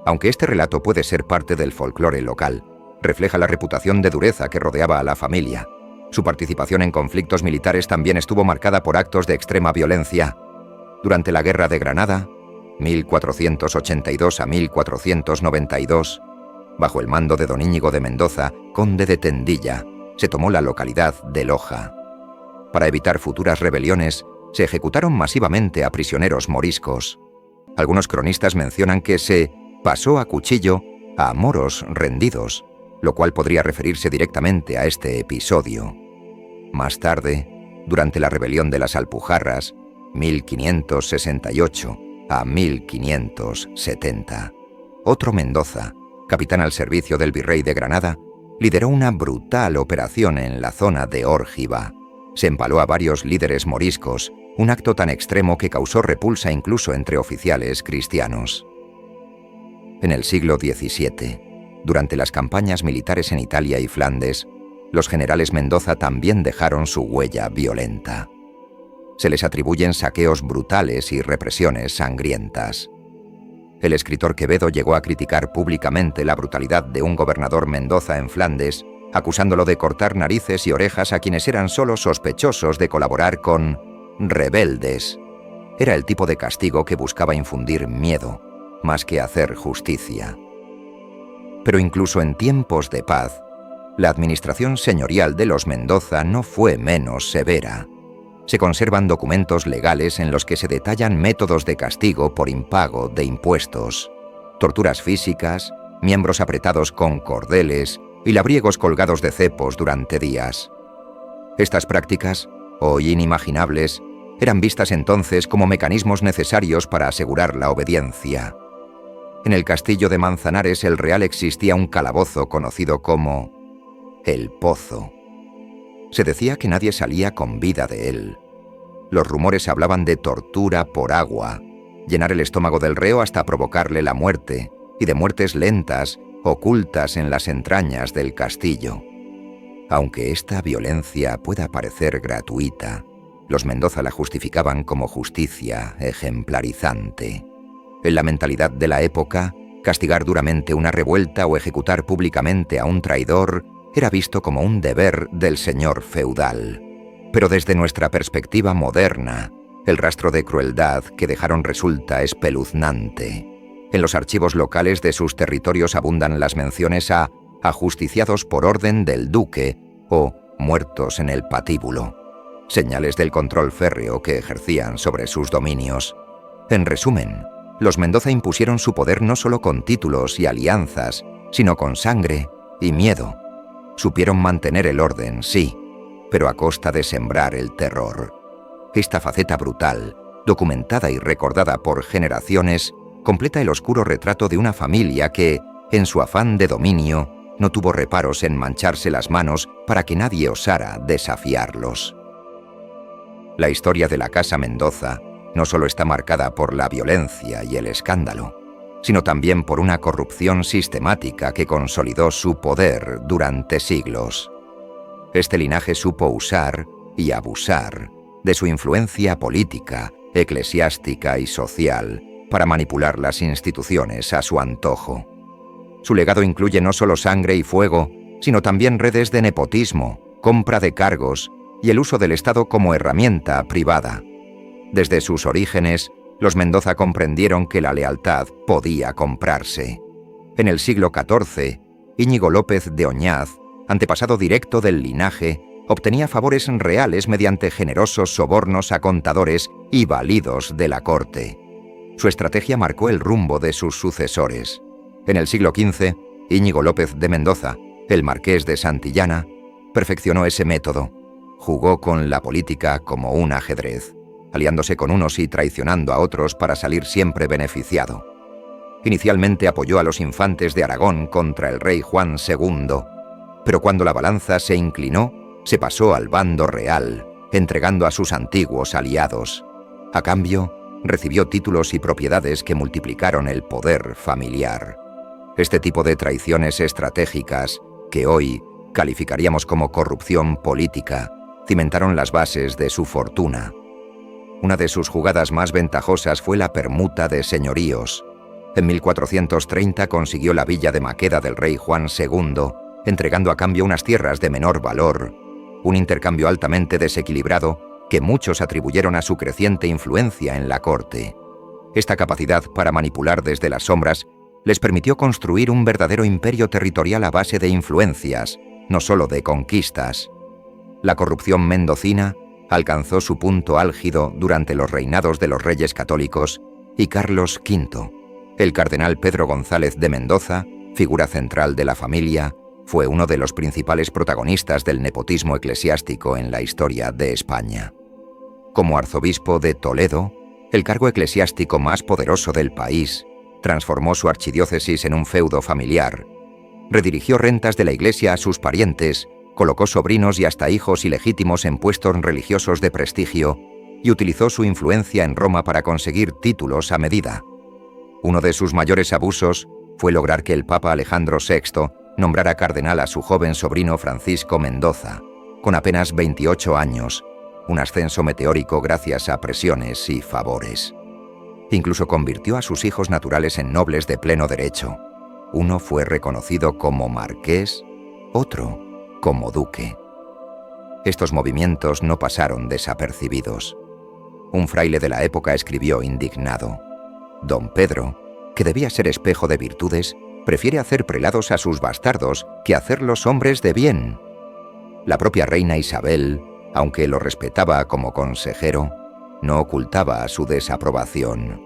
Aunque este relato puede ser parte del folclore local, refleja la reputación de dureza que rodeaba a la familia. Su participación en conflictos militares también estuvo marcada por actos de extrema violencia. Durante la Guerra de Granada, 1482 a 1492, bajo el mando de don Íñigo de Mendoza, conde de Tendilla, se tomó la localidad de Loja. Para evitar futuras rebeliones, se ejecutaron masivamente a prisioneros moriscos. Algunos cronistas mencionan que se pasó a cuchillo a moros rendidos, lo cual podría referirse directamente a este episodio. Más tarde, durante la rebelión de las Alpujarras, 1568 a 1570, otro Mendoza, capitán al servicio del virrey de Granada, lideró una brutal operación en la zona de Órgiva. Se empaló a varios líderes moriscos, un acto tan extremo que causó repulsa incluso entre oficiales cristianos. En el siglo XVII, durante las campañas militares en Italia y Flandes, los generales Mendoza también dejaron su huella violenta. Se les atribuyen saqueos brutales y represiones sangrientas. El escritor Quevedo llegó a criticar públicamente la brutalidad de un gobernador Mendoza en Flandes, acusándolo de cortar narices y orejas a quienes eran solo sospechosos de colaborar con rebeldes. Era el tipo de castigo que buscaba infundir miedo, más que hacer justicia. Pero incluso en tiempos de paz, la administración señorial de los Mendoza no fue menos severa. Se conservan documentos legales en los que se detallan métodos de castigo por impago de impuestos, torturas físicas, miembros apretados con cordeles y labriegos colgados de cepos durante días. Estas prácticas, hoy inimaginables, eran vistas entonces como mecanismos necesarios para asegurar la obediencia. En el castillo de Manzanares el Real existía un calabozo conocido como el Pozo. Se decía que nadie salía con vida de él. Los rumores hablaban de tortura por agua, llenar el estómago del reo hasta provocarle la muerte, y de muertes lentas, ocultas en las entrañas del castillo. Aunque esta violencia pueda parecer gratuita, los Mendoza la justificaban como justicia ejemplarizante. En la mentalidad de la época, castigar duramente una revuelta o ejecutar públicamente a un traidor era visto como un deber del señor feudal. Pero desde nuestra perspectiva moderna, el rastro de crueldad que dejaron resulta espeluznante. En los archivos locales de sus territorios abundan las menciones a ajusticiados por orden del duque o muertos en el patíbulo, señales del control férreo que ejercían sobre sus dominios. En resumen, los Mendoza impusieron su poder no solo con títulos y alianzas, sino con sangre y miedo. Supieron mantener el orden, sí, pero a costa de sembrar el terror. Esta faceta brutal, documentada y recordada por generaciones, completa el oscuro retrato de una familia que, en su afán de dominio, no tuvo reparos en mancharse las manos para que nadie osara desafiarlos. La historia de la Casa Mendoza no solo está marcada por la violencia y el escándalo, sino también por una corrupción sistemática que consolidó su poder durante siglos. Este linaje supo usar y abusar de su influencia política, eclesiástica y social para manipular las instituciones a su antojo. Su legado incluye no solo sangre y fuego, sino también redes de nepotismo, compra de cargos y el uso del Estado como herramienta privada. Desde sus orígenes, los Mendoza comprendieron que la lealtad podía comprarse. En el siglo XIV, Íñigo López de Oñaz, antepasado directo del linaje, obtenía favores reales mediante generosos sobornos a contadores y validos de la corte. Su estrategia marcó el rumbo de sus sucesores. En el siglo XV, Íñigo López de Mendoza, el marqués de Santillana, perfeccionó ese método. Jugó con la política como un ajedrez, aliándose con unos y traicionando a otros para salir siempre beneficiado. Inicialmente apoyó a los infantes de Aragón contra el rey Juan II, pero cuando la balanza se inclinó, se pasó al bando real, entregando a sus antiguos aliados. A cambio, recibió títulos y propiedades que multiplicaron el poder familiar. Este tipo de traiciones estratégicas, que hoy calificaríamos como corrupción política, cimentaron las bases de su fortuna. Una de sus jugadas más ventajosas fue la permuta de señoríos. En 1430 consiguió la villa de Maqueda del rey Juan II, entregando a cambio unas tierras de menor valor, un intercambio altamente desequilibrado que muchos atribuyeron a su creciente influencia en la corte. Esta capacidad para manipular desde las sombras les permitió construir un verdadero imperio territorial a base de influencias, no solo de conquistas. La corrupción mendocina alcanzó su punto álgido durante los reinados de los reyes católicos y Carlos V. El cardenal Pedro González de Mendoza, figura central de la familia, fue uno de los principales protagonistas del nepotismo eclesiástico en la historia de España. Como arzobispo de Toledo, el cargo eclesiástico más poderoso del país, transformó su archidiócesis en un feudo familiar, redirigió rentas de la iglesia a sus parientes, colocó sobrinos y hasta hijos ilegítimos en puestos religiosos de prestigio y utilizó su influencia en Roma para conseguir títulos a medida. Uno de sus mayores abusos fue lograr que el Papa Alejandro VI nombrara cardenal a su joven sobrino Francisco Mendoza, con apenas 28 años, un ascenso meteórico gracias a presiones y favores. Incluso convirtió a sus hijos naturales en nobles de pleno derecho. Uno fue reconocido como marqués, otro como duque. Estos movimientos no pasaron desapercibidos. Un fraile de la época escribió indignado: «Don Pedro, que debía ser espejo de virtudes, prefiere hacer prelados a sus bastardos que hacerlos hombres de bien». La propia reina Isabel, aunque lo respetaba como consejero, no ocultaba su desaprobación.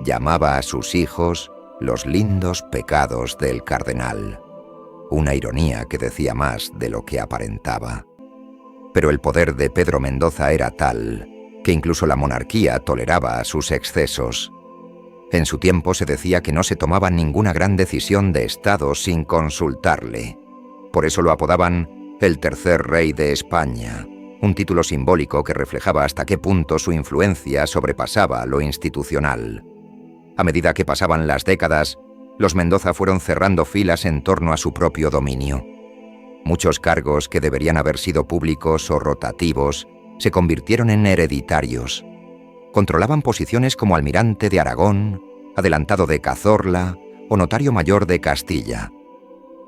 Llamaba a sus hijos los lindos pecados del cardenal. Una ironía que decía más de lo que aparentaba. Pero el poder de Pedro Mendoza era tal que incluso la monarquía toleraba sus excesos. En su tiempo se decía que no se tomaba ninguna gran decisión de Estado sin consultarle. Por eso lo apodaban el tercer rey de España, un título simbólico que reflejaba hasta qué punto su influencia sobrepasaba lo institucional. A medida que pasaban las décadas, los Mendoza fueron cerrando filas en torno a su propio dominio. Muchos cargos que deberían haber sido públicos o rotativos se convirtieron en hereditarios. Controlaban posiciones como almirante de Aragón, adelantado de Cazorla o notario mayor de Castilla.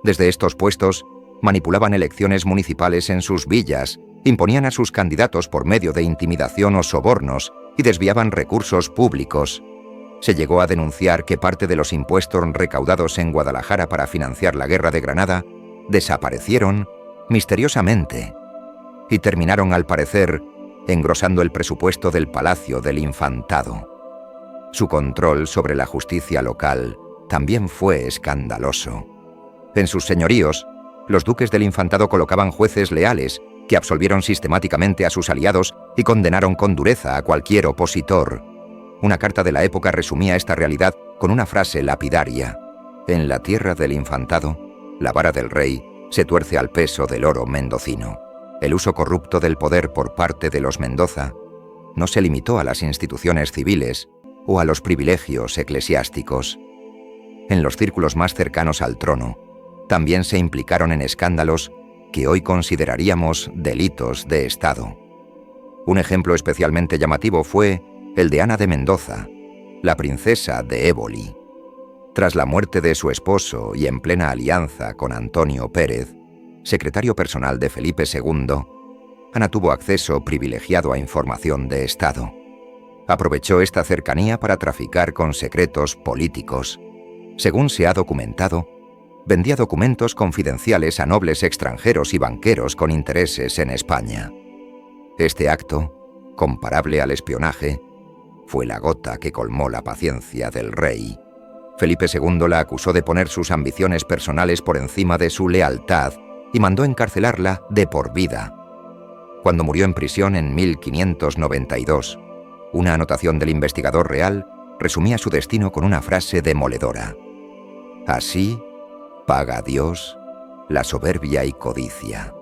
Desde estos puestos, manipulaban elecciones municipales en sus villas, imponían a sus candidatos por medio de intimidación o sobornos y desviaban recursos públicos. Se llegó a denunciar que parte de los impuestos recaudados en Guadalajara para financiar la Guerra de Granada desaparecieron misteriosamente y terminaron, al parecer, engrosando el presupuesto del Palacio del Infantado. Su control sobre la justicia local también fue escandaloso. En sus señoríos, los duques del Infantado colocaban jueces leales que absolvieron sistemáticamente a sus aliados y condenaron con dureza a cualquier opositor. Una carta de la época resumía esta realidad con una frase lapidaria: «En la tierra del Infantado, la vara del rey se tuerce al peso del oro mendocino». El uso corrupto del poder por parte de los Mendoza no se limitó a las instituciones civiles o a los privilegios eclesiásticos. En los círculos más cercanos al trono, también se implicaron en escándalos que hoy consideraríamos delitos de Estado. Un ejemplo especialmente llamativo fue el de Ana de Mendoza, la princesa de Éboli. Tras la muerte de su esposo y en plena alianza con Antonio Pérez, secretario personal de Felipe II, Ana tuvo acceso privilegiado a información de Estado. Aprovechó esta cercanía para traficar con secretos políticos. Según se ha documentado, vendía documentos confidenciales a nobles extranjeros y banqueros con intereses en España. Este acto, comparable al espionaje, fue la gota que colmó la paciencia del rey. Felipe II la acusó de poner sus ambiciones personales por encima de su lealtad y mandó encarcelarla de por vida. Cuando murió en prisión en 1592, una anotación del investigador real resumía su destino con una frase demoledora: «Así paga Dios la soberbia y codicia».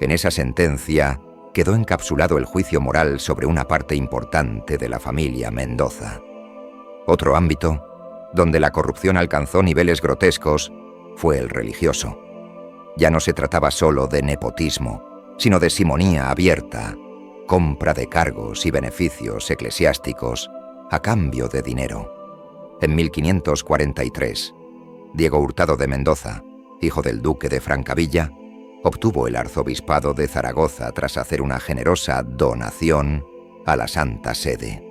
En esa sentencia quedó encapsulado el juicio moral sobre una parte importante de la familia Mendoza. Otro ámbito, donde la corrupción alcanzó niveles grotescos, fue el religioso. Ya no se trataba solo de nepotismo, sino de simonía abierta, compra de cargos y beneficios eclesiásticos a cambio de dinero. En 1543, Diego Hurtado de Mendoza, hijo del duque de Francavilla, obtuvo el arzobispado de Zaragoza tras hacer una generosa donación a la Santa Sede.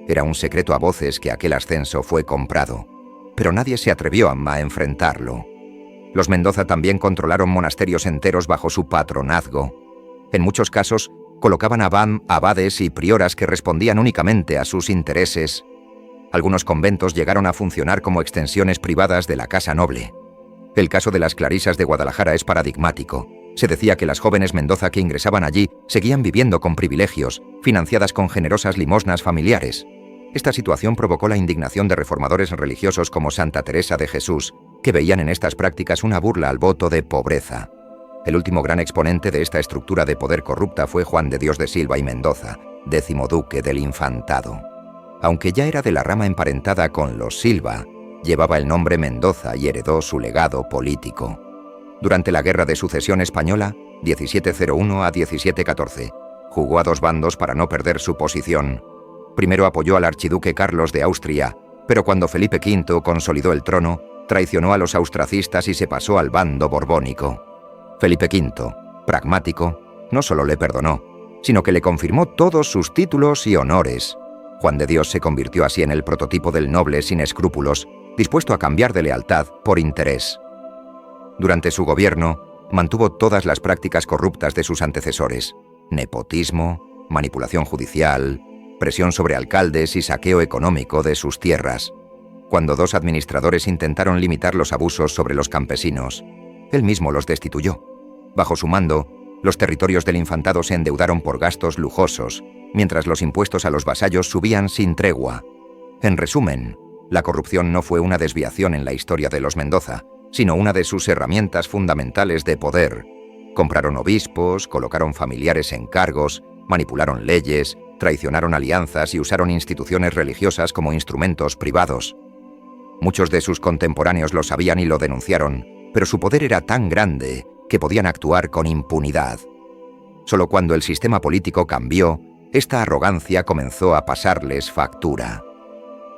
Era un secreto a voces que aquel ascenso fue comprado, pero nadie se atrevió a enfrentarlo. Los Mendoza también controlaron monasterios enteros bajo su patronazgo. En muchos casos, colocaban abades y prioras que respondían únicamente a sus intereses. Algunos conventos llegaron a funcionar como extensiones privadas de la casa noble. El caso de las clarisas de Guadalajara es paradigmático. Se decía que las jóvenes Mendoza que ingresaban allí seguían viviendo con privilegios, financiadas con generosas limosnas familiares. Esta situación provocó la indignación de reformadores religiosos como Santa Teresa de Jesús, que veían en estas prácticas una burla al voto de pobreza. El último gran exponente de esta estructura de poder corrupta fue Juan de Dios de Silva y Mendoza, 10º duque del Infantado. Aunque ya era de la rama emparentada con los Silva, Llevaba el nombre Mendoza y heredó su legado político. Durante la Guerra de Sucesión Española, 1701 a 1714, jugó a dos bandos para no perder su posición. Primero apoyó al archiduque Carlos de Austria, pero cuando Felipe V consolidó el trono, traicionó a los austracistas y se pasó al bando borbónico. Felipe V, pragmático, no solo le perdonó, sino que le confirmó todos sus títulos y honores. Juan de Dios se convirtió así en el prototipo del noble sin escrúpulos, dispuesto a cambiar de lealtad por interés. Durante su gobierno, mantuvo todas las prácticas corruptas de sus antecesores: nepotismo, manipulación judicial, presión sobre alcaldes y saqueo económico de sus tierras. Cuando dos administradores intentaron limitar los abusos sobre los campesinos, él mismo los destituyó. Bajo su mando, los territorios del infantado se endeudaron por gastos lujosos, mientras los impuestos a los vasallos subían sin tregua. En resumen, la corrupción no fue una desviación en la historia de los Mendoza, sino una de sus herramientas fundamentales de poder. Compraron obispos, colocaron familiares en cargos, manipularon leyes, traicionaron alianzas y usaron instituciones religiosas como instrumentos privados. Muchos de sus contemporáneos lo sabían y lo denunciaron, pero su poder era tan grande que podían actuar con impunidad. Solo cuando el sistema político cambió, esta arrogancia comenzó a pasarles factura.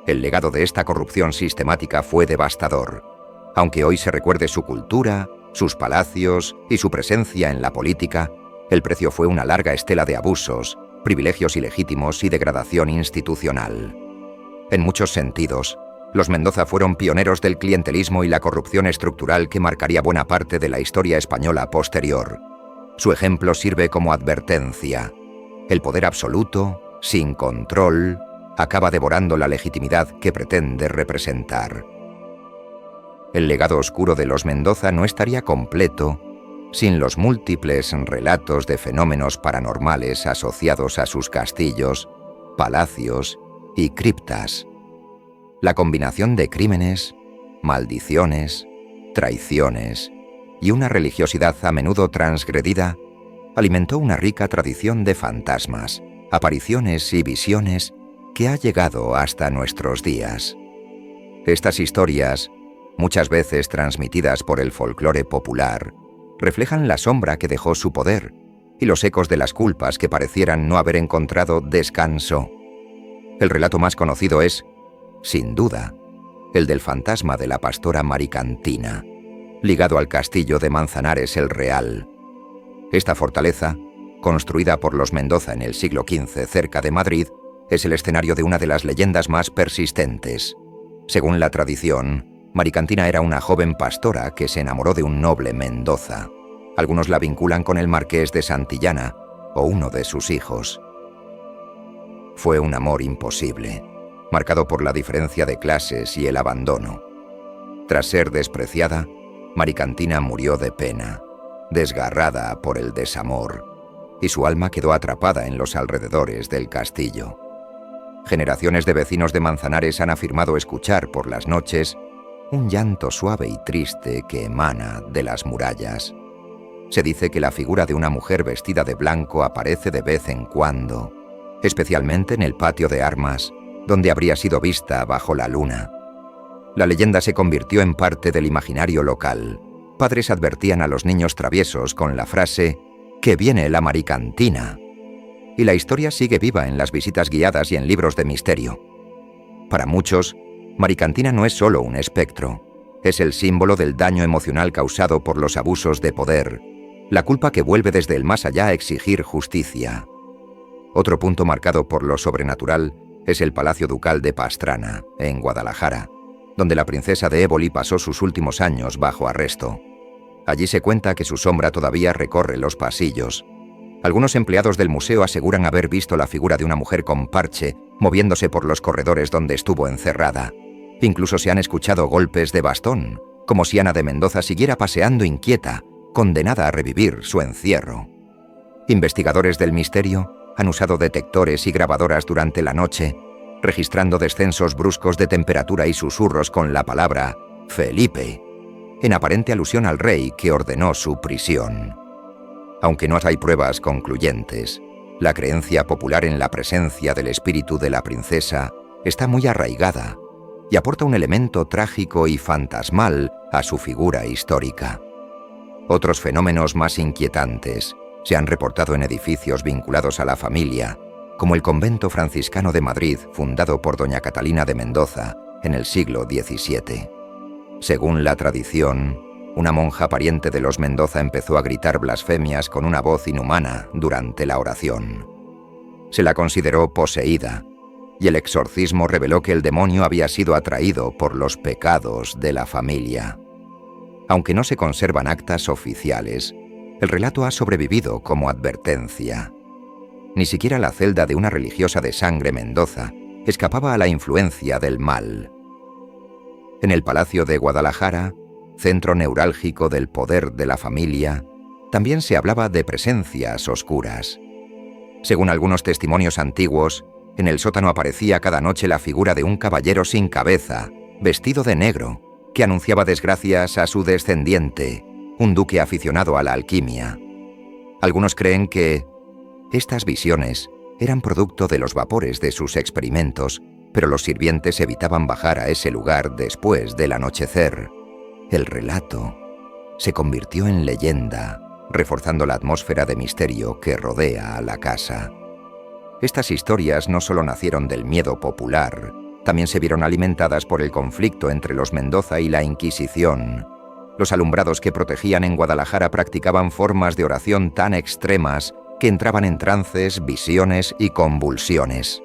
El legado de esta corrupción sistemática fue devastador. Aunque hoy se recuerde su cultura, sus palacios y su presencia en la política, el precio fue una larga estela de abusos, privilegios ilegítimos y degradación institucional. En muchos sentidos, los Mendoza fueron pioneros del clientelismo y la corrupción estructural que marcaría buena parte de la historia española posterior. Su ejemplo sirve como advertencia. El poder absoluto, sin control, acaba devorando la legitimidad que pretende representar. El legado oscuro de los Mendoza no estaría completo sin los múltiples relatos de fenómenos paranormales asociados a sus castillos, palacios y criptas. La combinación de crímenes, maldiciones, traiciones y una religiosidad a menudo transgredida alimentó una rica tradición de fantasmas, apariciones y visiones que ha llegado hasta nuestros días. Estas historias, muchas veces transmitidas por el folclore popular, reflejan la sombra que dejó su poder y los ecos de las culpas que parecieran no haber encontrado descanso. El relato más conocido es, sin duda, el del fantasma de la pastora Maricantina, ligado al castillo de Manzanares el Real. Esta fortaleza, construida por los Mendoza en el siglo XV cerca de Madrid, es el escenario de una de las leyendas más persistentes. Según la tradición, Maricantina era una joven pastora que se enamoró de un noble Mendoza. Algunos la vinculan con el marqués de Santillana o uno de sus hijos. Fue un amor imposible, marcado por la diferencia de clases y el abandono. Tras ser despreciada, Maricantina murió de pena, desgarrada por el desamor, y su alma quedó atrapada en los alrededores del castillo. Generaciones de vecinos de Manzanares han afirmado escuchar por las noches un llanto suave y triste que emana de las murallas. Se dice que la figura de una mujer vestida de blanco aparece de vez en cuando, especialmente en el patio de armas, donde habría sido vista bajo la luna. La leyenda se convirtió en parte del imaginario local. Padres advertían a los niños traviesos con la frase «¡Que viene la Maricantina!». Y la historia sigue viva en las visitas guiadas y en libros de misterio. Para muchos, Maricantina no es solo un espectro, es el símbolo del daño emocional causado por los abusos de poder, la culpa que vuelve desde el más allá a exigir justicia. Otro punto marcado por lo sobrenatural es el Palacio Ducal de Pastrana, en Guadalajara, donde la princesa de Éboli pasó sus últimos años bajo arresto. Allí se cuenta que su sombra todavía recorre los pasillos. Algunos empleados del museo aseguran haber visto la figura de una mujer con parche moviéndose por los corredores donde estuvo encerrada. Incluso se han escuchado golpes de bastón, como si Ana de Mendoza siguiera paseando inquieta, condenada a revivir su encierro. Investigadores del misterio han usado detectores y grabadoras durante la noche, registrando descensos bruscos de temperatura y susurros con la palabra Felipe, en aparente alusión al rey que ordenó su prisión. Aunque no hay pruebas concluyentes, la creencia popular en la presencia del espíritu de la princesa está muy arraigada, y aporta un elemento trágico y fantasmal a su figura histórica. Otros fenómenos más inquietantes se han reportado en edificios vinculados a la familia, como el convento franciscano de Madrid, fundado por doña Catalina de Mendoza en el siglo XVII. Según la tradición, una monja pariente de los Mendoza empezó a gritar blasfemias con una voz inhumana durante la oración. Se la consideró poseída, y el exorcismo reveló que el demonio había sido atraído por los pecados de la familia. Aunque no se conservan actas oficiales, el relato ha sobrevivido como advertencia. Ni siquiera la celda de una religiosa de sangre Mendoza escapaba a la influencia del mal. En el Palacio de Guadalajara, centro neurálgico del poder de la familia, también se hablaba de presencias oscuras. Según algunos testimonios antiguos, en el sótano aparecía cada noche la figura de un caballero sin cabeza, vestido de negro, que anunciaba desgracias a su descendiente, un duque aficionado a la alquimia. Algunos creen que estas visiones eran producto de los vapores de sus experimentos, pero los sirvientes evitaban bajar a ese lugar después del anochecer. El relato se convirtió en leyenda, reforzando la atmósfera de misterio que rodea a la casa. Estas historias no solo nacieron del miedo popular, también se vieron alimentadas por el conflicto entre los Mendoza y la Inquisición. Los alumbrados que protegían en Guadalajara practicaban formas de oración tan extremas que entraban en trances, visiones y convulsiones.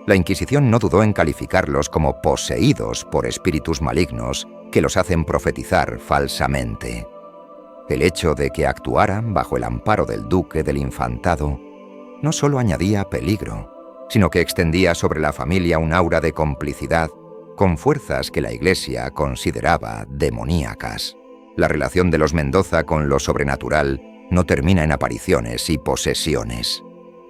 La Inquisición no dudó en calificarlos como poseídos por espíritus malignos que los hacen profetizar falsamente. El hecho de que actuaran bajo el amparo del duque del infantado no solo añadía peligro, sino que extendía sobre la familia un aura de complicidad con fuerzas que la Iglesia consideraba demoníacas. La relación de los Mendoza con lo sobrenatural no termina en apariciones y posesiones.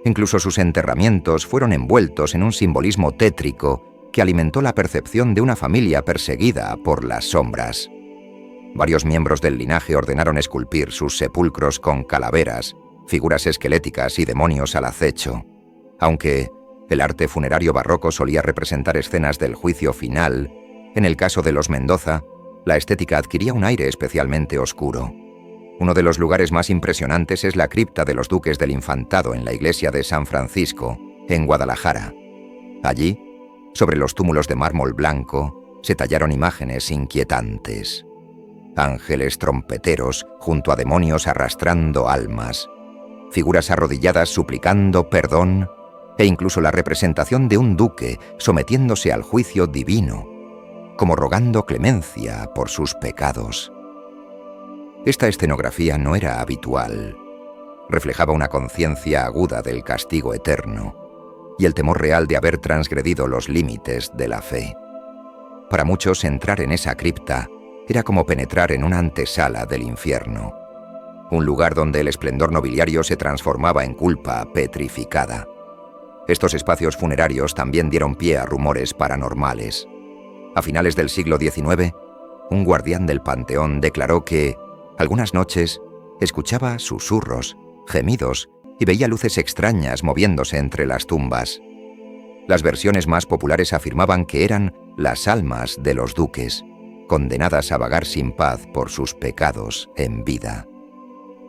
Incluso sus enterramientos fueron envueltos en un simbolismo tétrico que alimentó la percepción de una familia perseguida por las sombras. Varios miembros del linaje ordenaron esculpir sus sepulcros con calaveras, figuras esqueléticas y demonios al acecho. Aunque el arte funerario barroco solía representar escenas del juicio final, en el caso de los Mendoza, la estética adquiría un aire especialmente oscuro. Uno de los lugares más impresionantes es la cripta de los duques del infantado en la iglesia de San Francisco, en Guadalajara. Allí, sobre los túmulos de mármol blanco, se tallaron imágenes inquietantes. Ángeles trompeteros junto a demonios arrastrando almas, figuras arrodilladas suplicando perdón e incluso la representación de un duque sometiéndose al juicio divino, como rogando clemencia por sus pecados. Esta escenografía no era habitual. Reflejaba una conciencia aguda del castigo eterno y el temor real de haber transgredido los límites de la fe. Para muchos, entrar en esa cripta era como penetrar en una antesala del infierno, un lugar donde el esplendor nobiliario se transformaba en culpa petrificada. Estos espacios funerarios también dieron pie a rumores paranormales. A finales del siglo XIX, un guardián del panteón declaró que, algunas noches, escuchaba susurros, gemidos y veía luces extrañas moviéndose entre las tumbas. Las versiones más populares afirmaban que eran las almas de los duques, condenadas a vagar sin paz por sus pecados en vida.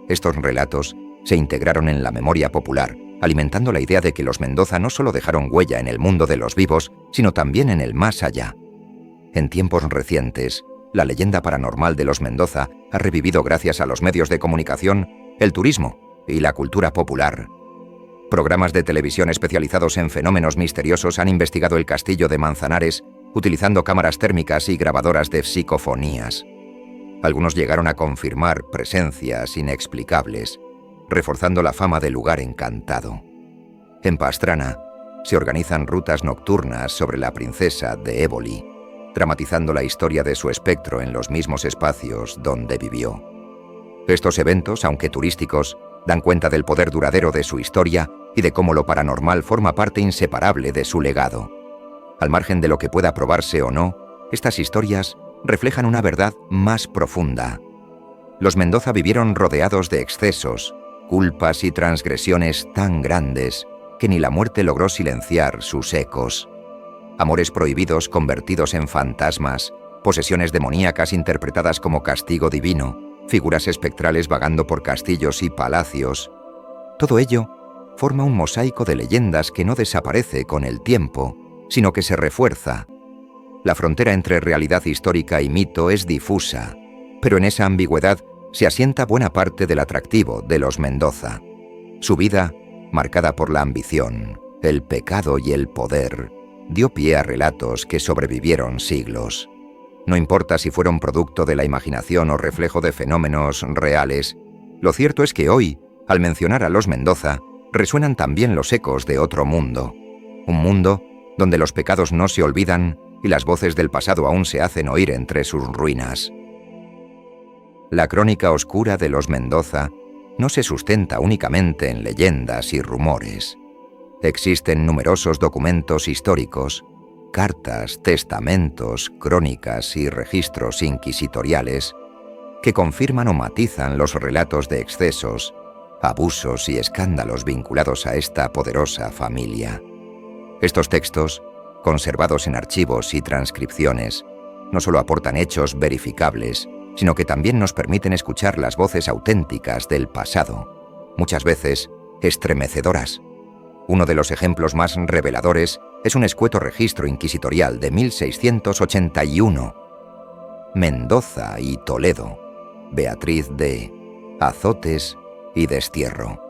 Estos relatos se integraron en la memoria popular, alimentando la idea de que los Mendoza no solo dejaron huella en el mundo de los vivos, sino también en el más allá. En tiempos recientes, la leyenda paranormal de los Mendoza ha revivido gracias a los medios de comunicación, el turismo y la cultura popular. Programas de televisión especializados en fenómenos misteriosos han investigado el castillo de Manzanares utilizando cámaras térmicas y grabadoras de psicofonías. Algunos llegaron a confirmar presencias inexplicables, reforzando la fama del lugar encantado. En Pastrana se organizan rutas nocturnas sobre la princesa de Éboli, dramatizando la historia de su espectro en los mismos espacios donde vivió. Estos eventos, aunque turísticos, dan cuenta del poder duradero de su historia y de cómo lo paranormal forma parte inseparable de su legado. Al margen de lo que pueda probarse o no, estas historias reflejan una verdad más profunda. Los Mendoza vivieron rodeados de excesos, culpas y transgresiones tan grandes que ni la muerte logró silenciar sus ecos. amores prohibidos convertidos en fantasmas, posesiones demoníacas interpretadas como castigo divino, figuras espectrales vagando por castillos y palacios. Todo ello forma un mosaico de leyendas que no desaparece con el tiempo, sino que se refuerza. La frontera entre realidad histórica y mito es difusa, pero en esa ambigüedad se asienta buena parte del atractivo de los Mendoza. Su vida, marcada por la ambición, el pecado y el poder, dio pie a relatos que sobrevivieron siglos. No importa si fueron producto de la imaginación o reflejo de fenómenos reales, lo cierto es que hoy, al mencionar a los Mendoza, resuenan también los ecos de otro mundo. Un mundo donde los pecados no se olvidan y las voces del pasado aún se hacen oír entre sus ruinas. La crónica oscura de los Mendoza no se sustenta únicamente en leyendas y rumores. Existen numerosos documentos históricos, cartas, testamentos, crónicas y registros inquisitoriales que confirman o matizan los relatos de excesos, abusos y escándalos vinculados a esta poderosa familia. Estos textos, conservados en archivos y transcripciones, no solo aportan hechos verificables, sino que también nos permiten escuchar las voces auténticas del pasado, muchas veces estremecedoras. Uno de los ejemplos más reveladores es un escueto registro inquisitorial de 1681. Mendoza y Toledo, Beatriz de azotes y destierro.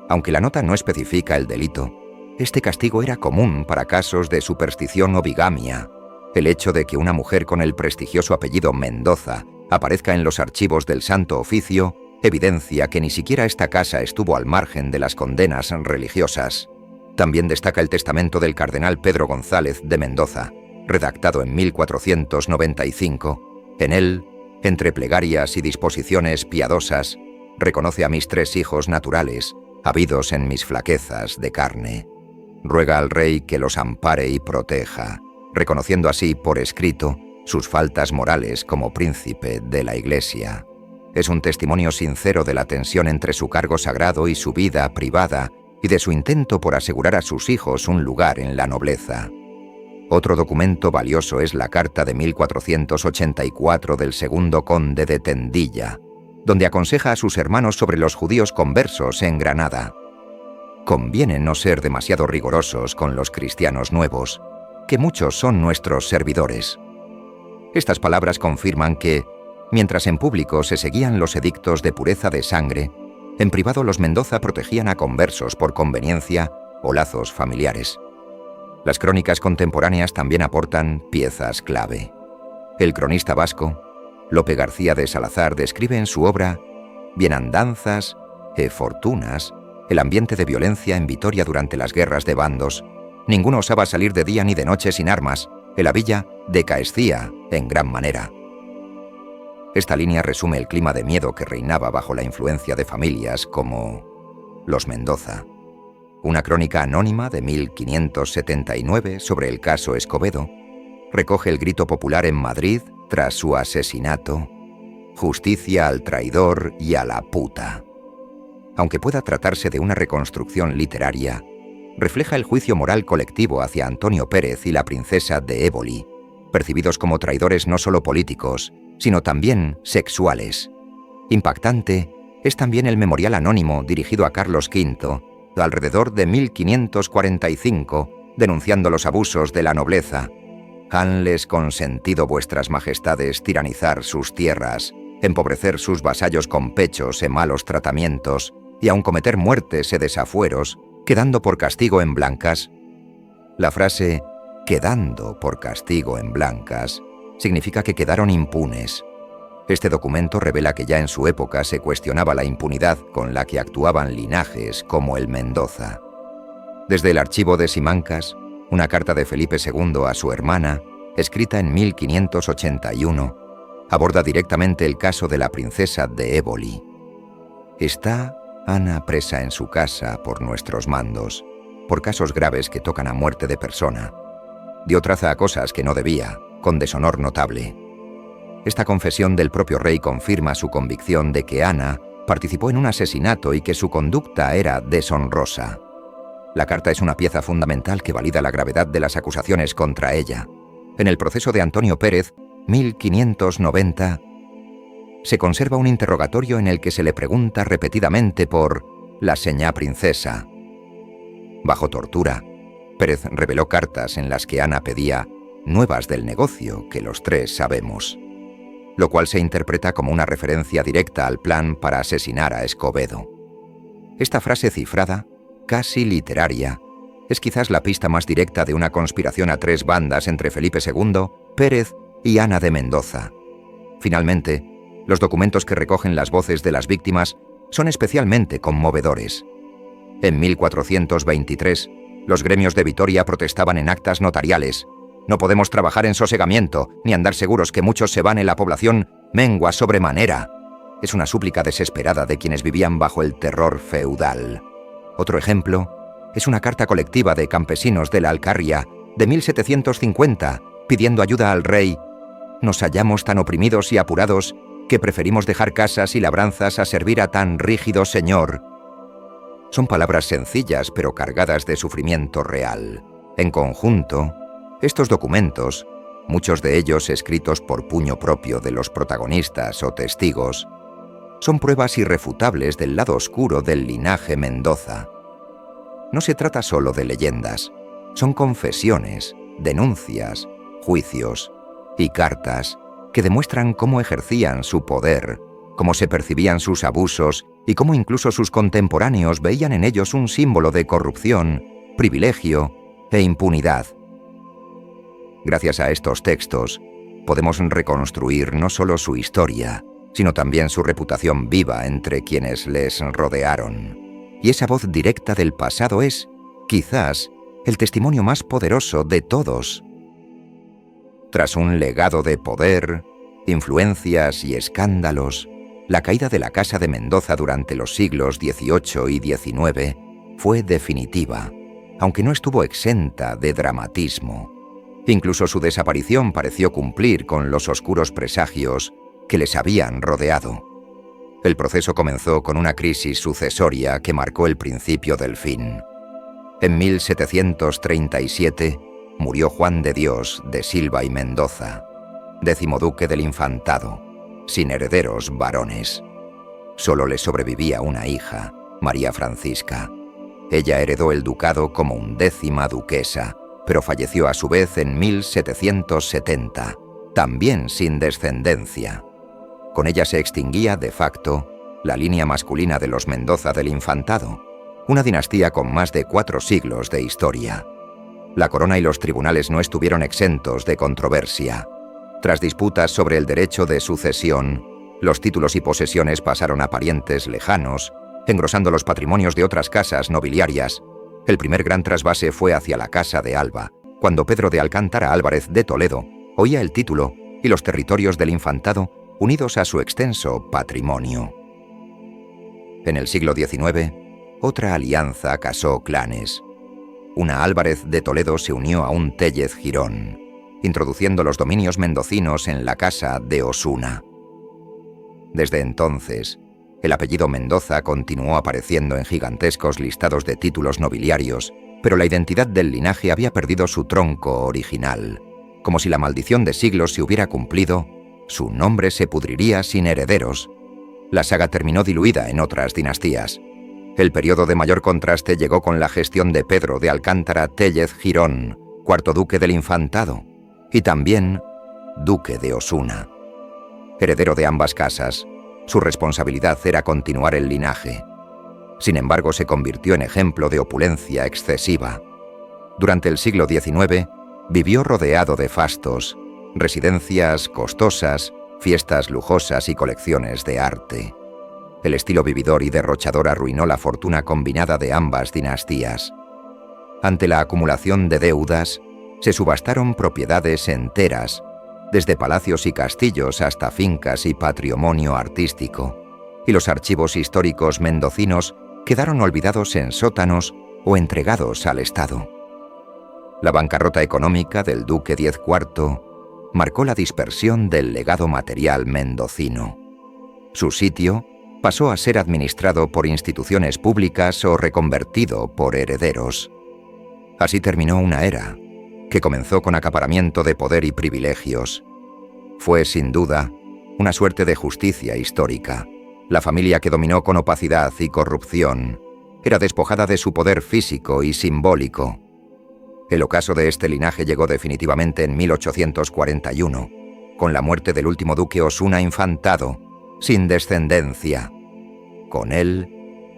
Aunque la nota no especifica el delito, este castigo era común para casos de superstición o bigamia. El hecho de que una mujer con el prestigioso apellido Mendoza aparezca en los archivos del Santo Oficio evidencia que ni siquiera esta casa estuvo al margen de las condenas religiosas. También destaca el testamento del cardenal Pedro González de Mendoza, redactado en 1495. En él, entre plegarias y disposiciones piadosas, reconoce a mis 3 hijos naturales, habidos en mis flaquezas de carne. Ruega al rey que los ampare y proteja, reconociendo así por escrito sus faltas morales como príncipe de la Iglesia. Es un testimonio sincero de la tensión entre su cargo sagrado y su vida privada y de su intento por asegurar a sus hijos un lugar en la nobleza. Otro documento valioso es la carta de 1484 del segundo conde de Tendilla, donde aconseja a sus hermanos sobre los judíos conversos en Granada. Conviene no ser demasiado rigurosos con los cristianos nuevos, que muchos son nuestros servidores. Estas palabras confirman que, mientras en público se seguían los edictos de pureza de sangre, en privado los Mendoza protegían a conversos por conveniencia o lazos familiares. Las crónicas contemporáneas también aportan piezas clave. El cronista vasco, Lope García de Salazar, describe en su obra Bienandanzas e Fortunas el ambiente de violencia en Vitoria durante las guerras de bandos. Ninguno osaba salir de día ni de noche sin armas. En la villa decaecía en gran manera. Esta línea resume el clima de miedo que reinaba bajo la influencia de familias como los Mendoza. Una crónica anónima de 1579 sobre el caso Escobedo recoge el grito popular en Madrid tras su asesinato: justicia al traidor y a la puta. Aunque pueda tratarse de una reconstrucción literaria, refleja el juicio moral colectivo hacia Antonio Pérez y la princesa de Éboli, percibidos como traidores no solo políticos, sino también sexuales. Impactante es también el memorial anónimo dirigido a Carlos V, alrededor de 1545, denunciando los abusos de la nobleza. «Hanles consentido vuestras majestades tiranizar sus tierras, empobrecer sus vasallos con pechos e malos tratamientos, y aun cometer muertes e desafueros, quedando por castigo en blancas». La frase «quedando por castigo en blancas» significa que quedaron impunes. Este documento revela que ya en su época se cuestionaba la impunidad con la que actuaban linajes como el Mendoza. Desde el archivo de Simancas, una carta de Felipe II a su hermana, escrita en 1581, aborda directamente el caso de la princesa de Éboli. «Está Ana presa en su casa por nuestros mandos, por casos graves que tocan a muerte de persona. Dio traza a cosas que no debía, con deshonor notable». Esta confesión del propio rey confirma su convicción de que Ana participó en un asesinato y que su conducta era deshonrosa. La carta es una pieza fundamental que valida la gravedad de las acusaciones contra ella. En el proceso de Antonio Pérez, 1590, se conserva un interrogatorio en el que se le pregunta repetidamente por la señá princesa. Bajo tortura, Pérez reveló cartas en las que Ana pedía nuevas del negocio que los tres sabemos, lo cual se interpreta como una referencia directa al plan para asesinar a Escobedo. Esta frase cifrada, casi literaria, es quizás la pista más directa de una conspiración a tres bandas entre Felipe II, Pérez y Ana de Mendoza. Finalmente, los documentos que recogen las voces de las víctimas son especialmente conmovedores. En 1423, los gremios de Vitoria protestaban en actas notariales: «No podemos trabajar en sosegamiento, ni andar seguros que muchos se van en la población mengua sobremanera». Es una súplica desesperada de quienes vivían bajo el terror feudal. Otro ejemplo es una carta colectiva de campesinos de la Alcarria de 1750 pidiendo ayuda al rey: «Nos hallamos tan oprimidos y apurados que preferimos dejar casas y labranzas a servir a tan rígido señor». Son palabras sencillas pero cargadas de sufrimiento real. En conjunto, estos documentos, muchos de ellos escritos por puño propio de los protagonistas o testigos, son pruebas irrefutables del lado oscuro del linaje Mendoza. No se trata solo de leyendas, son confesiones, denuncias, juicios y cartas que demuestran cómo ejercían su poder, cómo se percibían sus abusos y cómo incluso sus contemporáneos veían en ellos un símbolo de corrupción, privilegio e impunidad. Gracias a estos textos, podemos reconstruir no solo su historia, sino también su reputación viva entre quienes les rodearon. Y esa voz directa del pasado es, quizás, el testimonio más poderoso de todos. Tras un legado de poder, influencias y escándalos, la caída de la Casa de Mendoza durante los siglos XVIII y XIX fue definitiva, aunque no estuvo exenta de dramatismo. Incluso su desaparición pareció cumplir con los oscuros presagios que les habían rodeado. El proceso comenzó con una crisis sucesoria que marcó el principio del fin. En 1737 murió Juan de Dios de Silva y Mendoza, 10º duque del Infantado, sin herederos varones. Solo le sobrevivía una hija, María Francisca. Ella heredó el ducado como 11ª duquesa, pero falleció a su vez en 1770, también sin descendencia. Con ella se extinguía, de facto, la línea masculina de los Mendoza del Infantado, una dinastía con más de 4 siglos de historia. La corona y los tribunales no estuvieron exentos de controversia. Tras disputas sobre el derecho de sucesión, los títulos y posesiones pasaron a parientes lejanos, engrosando los patrimonios de otras casas nobiliarias. El primer gran trasvase fue hacia la Casa de Alba, cuando Pedro de Alcántara Álvarez de Toledo oía el título y los territorios del Infantado unidos a su extenso patrimonio. En el siglo XIX, otra alianza casó clanes. Una Álvarez de Toledo se unió a un Tellez Girón, introduciendo los dominios mendocinos en la Casa de Osuna. Desde entonces, el apellido Mendoza continuó apareciendo en gigantescos listados de títulos nobiliarios, pero la identidad del linaje había perdido su tronco original. Como si la maldición de siglos se hubiera cumplido, su nombre se pudriría sin herederos. La saga terminó diluida en otras dinastías. El periodo de mayor contraste llegó con la gestión de Pedro de Alcántara Tellez Girón, 4º duque del Infantado, y también duque de Osuna. Heredero de ambas casas, su responsabilidad era continuar el linaje. Sin embargo, se convirtió en ejemplo de opulencia excesiva. Durante el siglo XIX, vivió rodeado de fastos, residencias costosas, fiestas lujosas y colecciones de arte. El estilo vividor y derrochador arruinó la fortuna combinada de ambas dinastías. Ante la acumulación de deudas, se subastaron propiedades enteras, desde palacios y castillos hasta fincas y patrimonio artístico, y los archivos históricos mendocinos quedaron olvidados en sótanos o entregados al Estado. La bancarrota económica del duque Diez IV marcó la dispersión del legado material mendocino. Su sitio pasó a ser administrado por instituciones públicas o reconvertido por herederos. Así terminó una era, que comenzó con acaparamiento de poder y privilegios. Fue, sin duda, una suerte de justicia histórica. La familia que dominó con opacidad y corrupción era despojada de su poder físico y simbólico. El ocaso de este linaje llegó definitivamente en 1841, con la muerte del último duque Osuna Infantado, sin descendencia. Con él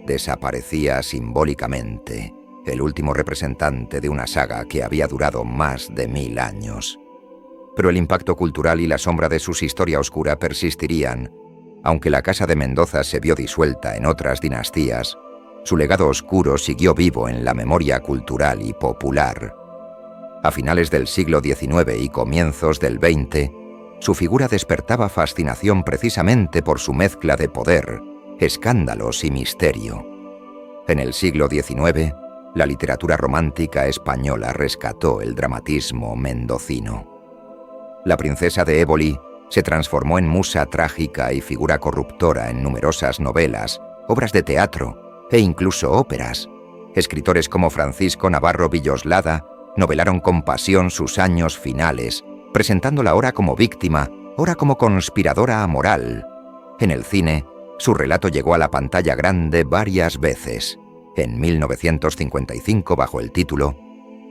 desaparecía simbólicamente el último representante de una saga que había durado más de 1000 años. Pero el impacto cultural y la sombra de su historia oscura persistirían. Aunque la Casa de Mendoza se vio disuelta en otras dinastías, su legado oscuro siguió vivo en la memoria cultural y popular. A finales del siglo XIX y comienzos del XX, su figura despertaba fascinación precisamente por su mezcla de poder, escándalos y misterio. En el siglo XIX, la literatura romántica española rescató el dramatismo mendocino. La princesa de Éboli se transformó en musa trágica y figura corruptora en numerosas novelas, obras de teatro e incluso óperas. Escritores como Francisco Navarro Villoslada novelaron con pasión sus años finales, presentándola ora como víctima, ora como conspiradora amoral. En el cine, su relato llegó a la pantalla grande varias veces. En 1955 bajo el título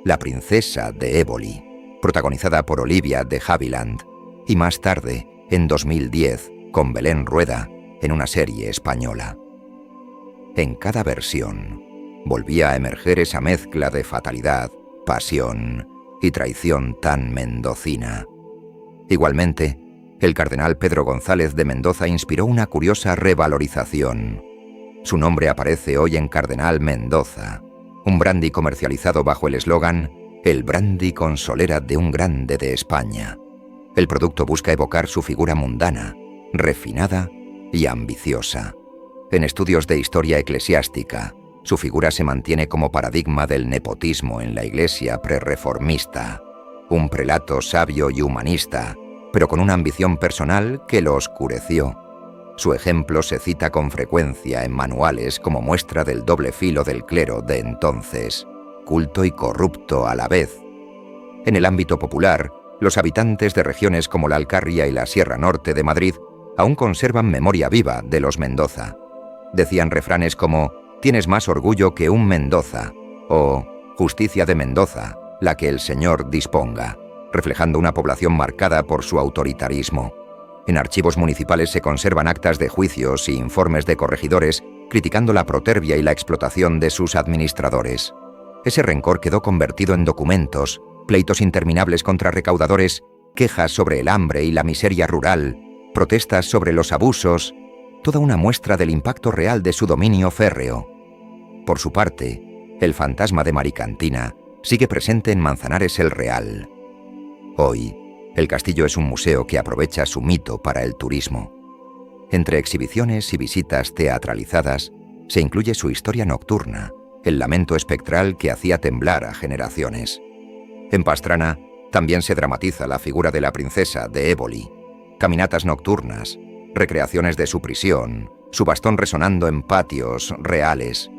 La princesa de Éboli, protagonizada por Olivia de Havilland, y más tarde, en 2010, con Belén Rueda, en una serie española. En cada versión, volvía a emerger esa mezcla de fatalidad, pasión y traición tan mendocina. Igualmente, el cardenal Pedro González de Mendoza inspiró una curiosa revalorización. Su nombre aparece hoy en Cardenal Mendoza, un brandy comercializado bajo el eslogan «El brandy con solera de un grande de España». El producto busca evocar su figura mundana, refinada y ambiciosa. En estudios de historia eclesiástica, su figura se mantiene como paradigma del nepotismo en la Iglesia prerreformista, un prelato sabio y humanista, pero con una ambición personal que lo oscureció. Su ejemplo se cita con frecuencia en manuales como muestra del doble filo del clero de entonces, culto y corrupto a la vez. En el ámbito popular, los habitantes de regiones como la Alcarria y la Sierra Norte de Madrid aún conservan memoria viva de los Mendoza. Decían refranes como «Tienes más orgullo que un Mendoza» o «Justicia de Mendoza, la que el Señor disponga», reflejando una población marcada por su autoritarismo. En archivos municipales se conservan actas de juicios y informes de corregidores criticando la protervia y la explotación de sus administradores. Ese rencor quedó convertido en documentos, pleitos interminables contra recaudadores, quejas sobre el hambre y la miseria rural, protestas sobre los abusos, toda una muestra del impacto real de su dominio férreo. Por su parte, el fantasma de Maricantina sigue presente en Manzanares el Real. Hoy, el castillo es un museo que aprovecha su mito para el turismo. Entre exhibiciones y visitas teatralizadas, se incluye su historia nocturna, el lamento espectral que hacía temblar a generaciones. En Pastrana también se dramatiza la figura de la princesa de Éboli, caminatas nocturnas, recreaciones de su prisión, su bastón resonando en patios reales.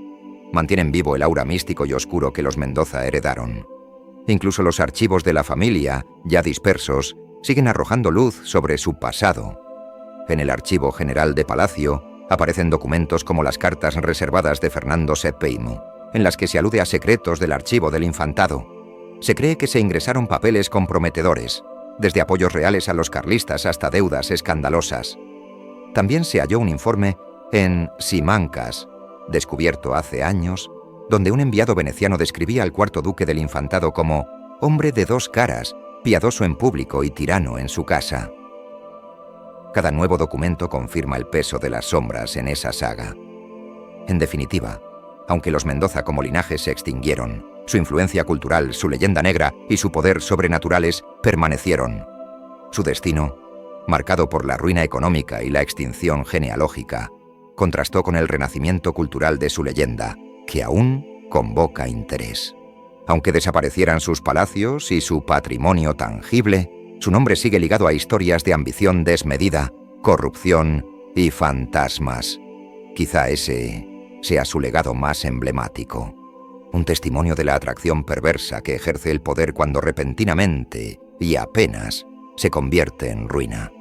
Mantienen vivo el aura místico y oscuro que los Mendoza heredaron. Incluso los archivos de la familia, ya dispersos, siguen arrojando luz sobre su pasado. En el Archivo General de Palacio aparecen documentos como las cartas reservadas de Fernando VII, en las que se alude a secretos del archivo del infantado. Se cree que se ingresaron papeles comprometedores, desde apoyos reales a los carlistas hasta deudas escandalosas. También se halló un informe en Simancas, descubierto hace años, donde un enviado veneciano describía al cuarto duque del infantado como hombre de dos caras, piadoso en público y tirano en su casa. Cada nuevo documento confirma el peso de las sombras en esa saga. En definitiva, aunque los Mendoza como linaje se extinguieron, su influencia cultural, su leyenda negra y su poder sobrenaturales permanecieron. Su destino, marcado por la ruina económica y la extinción genealógica, contrastó con el renacimiento cultural de su leyenda, que aún convoca interés. Aunque desaparecieran sus palacios y su patrimonio tangible, su nombre sigue ligado a historias de ambición desmedida, corrupción y fantasmas. Quizá ese sea su legado más emblemático. Un testimonio de la atracción perversa que ejerce el poder cuando repentinamente y apenas se convierte en ruina.